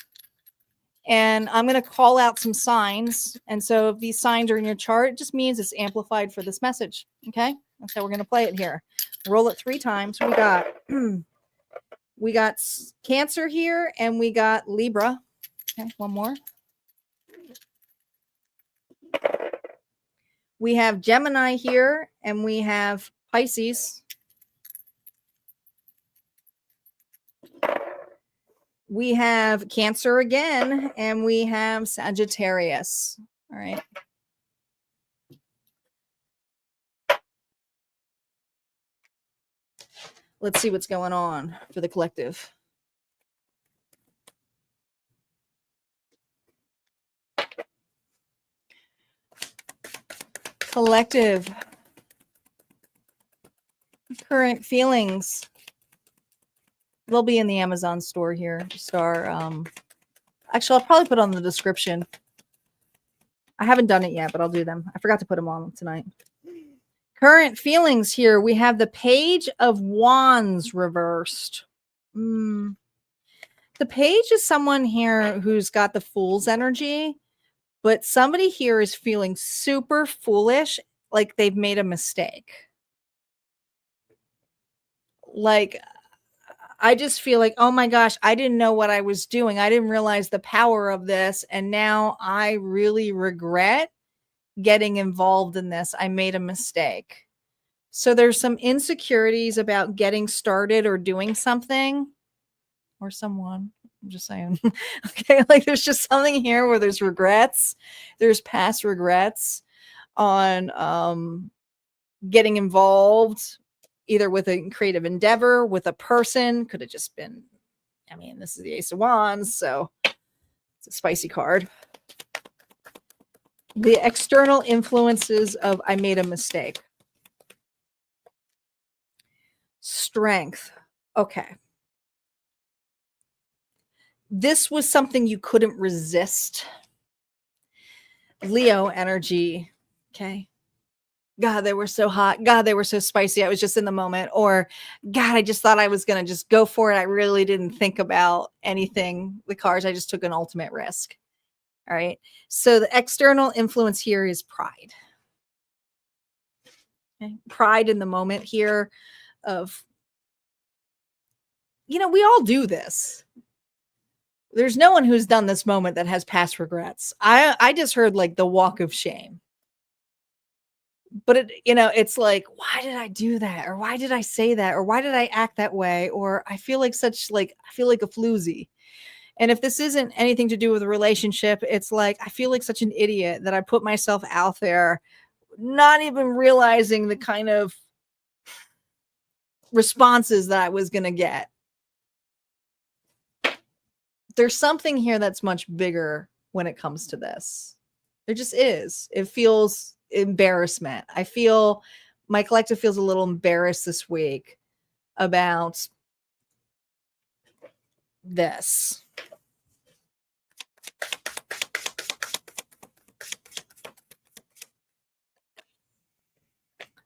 And I'm going to call out some signs. And so if these signs are in your chart, it just means it's amplified for this message. Okay. That's how we're going to play it here. Roll it 3 times. We got Cancer here, and we got Libra. Okay. One more. We have Gemini here, and we have Pisces. We have Cancer again, and we have Sagittarius. All right. Let's see what's going on for the collective. Collective. Current feelings. They'll be in the Amazon store here. Just actually, I'll probably put on the description. I haven't done it yet, but I'll do them. I forgot to put them on tonight. Current feelings here. We have the Page of Wands reversed. The Page is someone here who's got the Fool's energy, but somebody here is feeling super foolish, like they've made a mistake. Like, I just feel like, oh my gosh, I didn't know what I was doing. I didn't realize the power of this. And now I really regret getting involved in this. I made a mistake. So there's some insecurities about getting started or doing something or someone. I'm just saying. Okay. Like there's just something here where there's regrets. There's past regrets on getting involved either with a creative endeavor, with a person. Could have just been, I mean, this is the Ace of Wands, so it's a spicy card. The external influences of I made a mistake. Strength. Okay. This was something you couldn't resist. Leo energy. Okay. God, they were so hot. God, they were so spicy. I was just in the moment. Or, God, I just thought I was going to just go for it. I really didn't think about anything. The cards, I just took an ultimate risk. All right. So the external influence here is pride. Okay. Pride in the moment here of, you know, we all do this. There's no one who's done this moment that has past regrets. I just heard like the walk of shame. But it, you know, it's like, why did I do that? Or why did I say that? Or why did I act that way? Or I feel like I feel like a floozy. And if this isn't anything to do with a relationship, it's like, I feel like such an idiot that I put myself out there, not even realizing the kind of responses that I was going to get. There's something here that's much bigger when it comes to this. There just is. It feels embarrassment. I feel my collective feels a little embarrassed this week about this.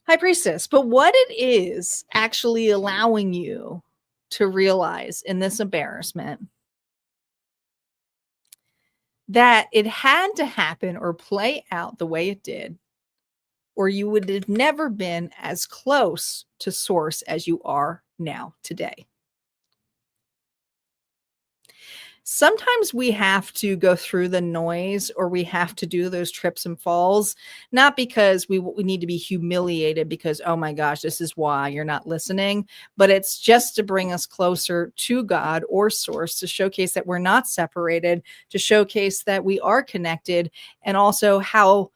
High Priestess, but what it is actually allowing you to realize in this embarrassment that it had to happen or play out the way it did, or you would have never been as close to source as you are now today. Sometimes we have to go through the noise or we have to do those trips and falls, not because we need to be humiliated because, oh my gosh, this is why you're not listening, but it's just to bring us closer to God or source, to showcase that we're not separated, to showcase that we are connected, and also how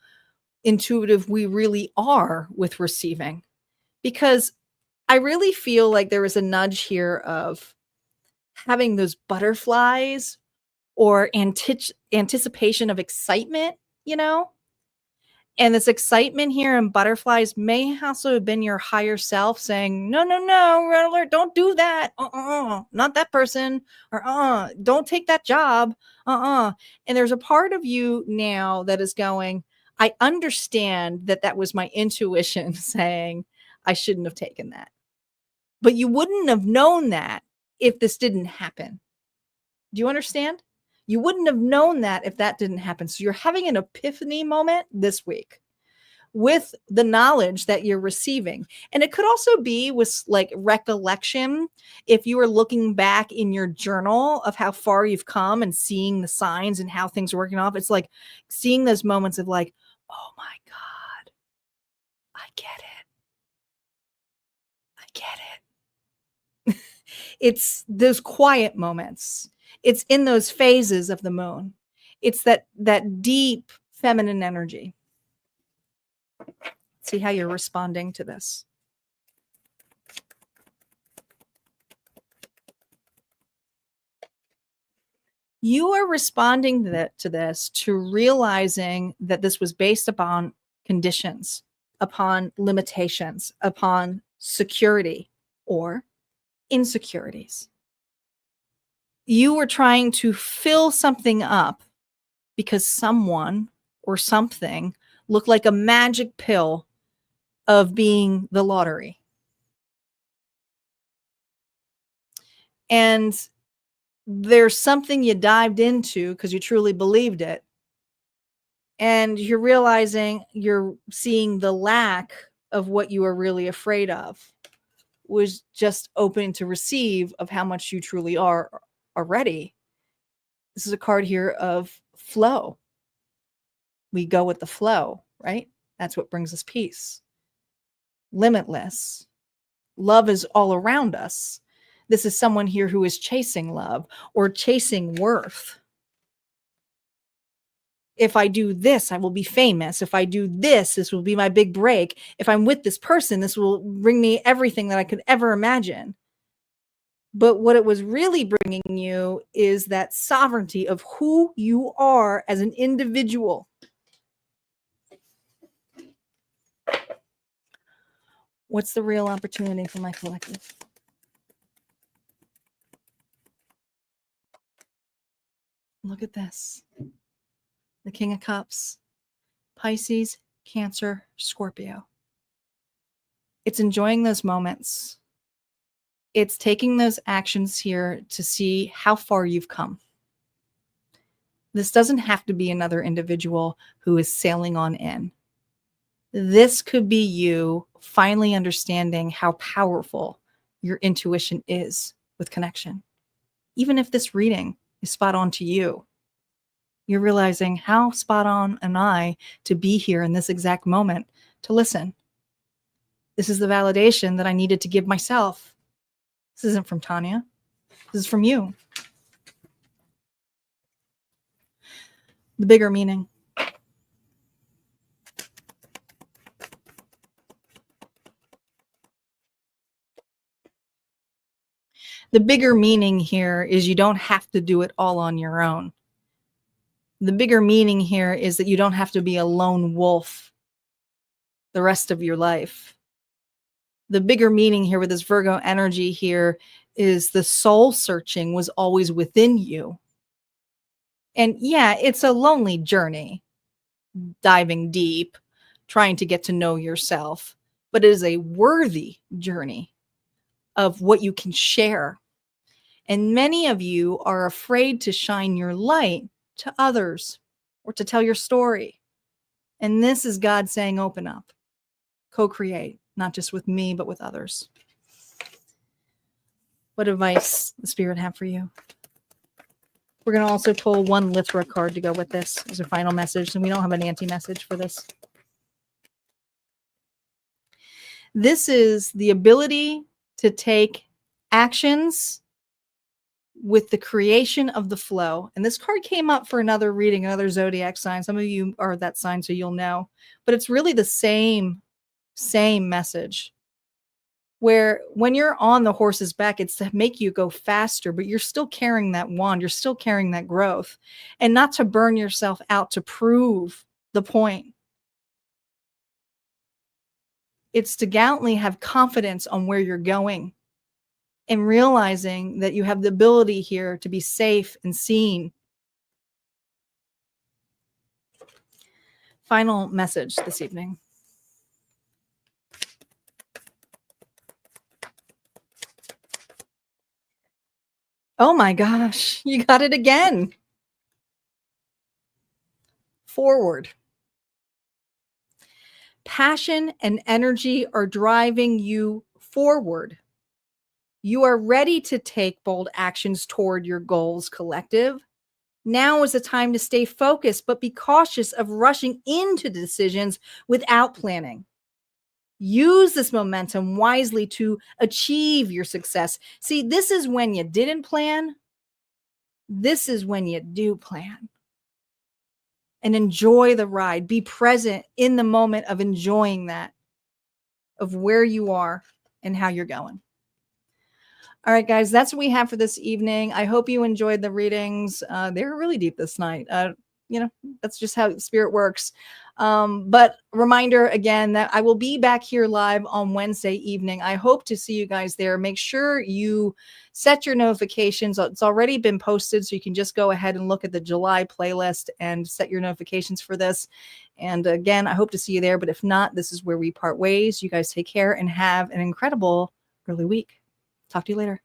intuitive we really are with receiving. Because I really feel like there is a nudge here of having those butterflies or anticipation of excitement, you know? And this excitement here and butterflies may also have been your higher self saying, no, red alert, don't do that. Not that person. Or don't take that job. And there's a part of you now that is going, I understand that that was my intuition saying I shouldn't have taken that. But you wouldn't have known that if this didn't happen. Do you understand? You wouldn't have known that if that didn't happen. So you're having an epiphany moment this week with the knowledge that you're receiving. And it could also be with like recollection. If you were looking back in your journal of how far you've come and seeing the signs and how things are working off, it's like seeing those moments of like, oh my God, I get it. I get it. It's those quiet moments. It's in those phases of the moon. It's that deep feminine energy. See how you're responding to this. You are responding to this, to realizing that this was based upon conditions, upon limitations, upon security or insecurities. You were trying to fill something up because someone or something looked like a magic pill of being the lottery. And there's something you dived into because you truly believed it. And you're realizing you're seeing the lack of what you were really afraid of was just open to receive of how much you truly are already. This is a card here of flow. We go with the flow, right? That's what brings us peace. Limitless. Love is all around us. This is someone here who is chasing love or chasing worth. If I do this, I will be famous. If I do this, this will be my big break. If I'm with this person, this will bring me everything that I could ever imagine. But what it was really bringing you is that sovereignty of who you are as an individual. What's the real opportunity for my collective? Look at this. The King of Cups, Pisces, Cancer, Scorpio. It's enjoying those moments. It's taking those actions here to see how far you've come. This doesn't have to be another individual who is sailing on in. This could be you finally understanding how powerful your intuition is with connection. Even if this reading is spot on to you, you're realizing how spot on am I to be here in this exact moment to listen. This is the validation that I needed to give myself. This isn't from Tanya. This is from you. The bigger meaning. The bigger meaning here is you don't have to do it all on your own. The bigger meaning here is that you don't have to be a lone wolf the rest of your life. The bigger meaning here with this Virgo energy here is the soul searching was always within you. And yeah, it's a lonely journey, diving deep, trying to get to know yourself, but it is a worthy journey of what you can share. And many of you are afraid to shine your light to others or to tell your story. And this is God saying, open up, co-create, not just with me, but with others. What advice the Spirit have for you? We're going to also pull one Lithra card to go with this as a final message. And we don't have an anti-message for this. This is the ability to take actions with the creation of the flow. And this card came up for another reading, another Zodiac sign. Some of you are that sign, so you'll know. But it's really the same message. Where when you're on the horse's back, it's to make you go faster, but you're still carrying that wand. You're still carrying that growth. And not to burn yourself out to prove the point. It's to gallantly have confidence on where you're going. And realizing that you have the ability here to be safe and seen. Final message this evening. Oh my gosh, you got it again. Forward. Passion and energy are driving you forward. You are ready to take bold actions toward your goals, collective. Now is the time to stay focused, but be cautious of rushing into decisions without planning. Use this momentum wisely to achieve your success. See, this is when you didn't plan. This is when you do plan. And enjoy the ride. Be present in the moment of enjoying that, of where you are and how you're going. All right, guys, that's what we have for this evening. I hope you enjoyed the readings. They were really deep this night. You know, that's just how spirit works. But reminder again that I will be back here live on Wednesday evening. I hope to see you guys there. Make sure you set your notifications. It's already been posted, so you can just go ahead and look at the July playlist and set your notifications for this. And again, I hope to see you there. But if not, this is where we part ways. You guys take care and have an incredible early week. Talk to you later.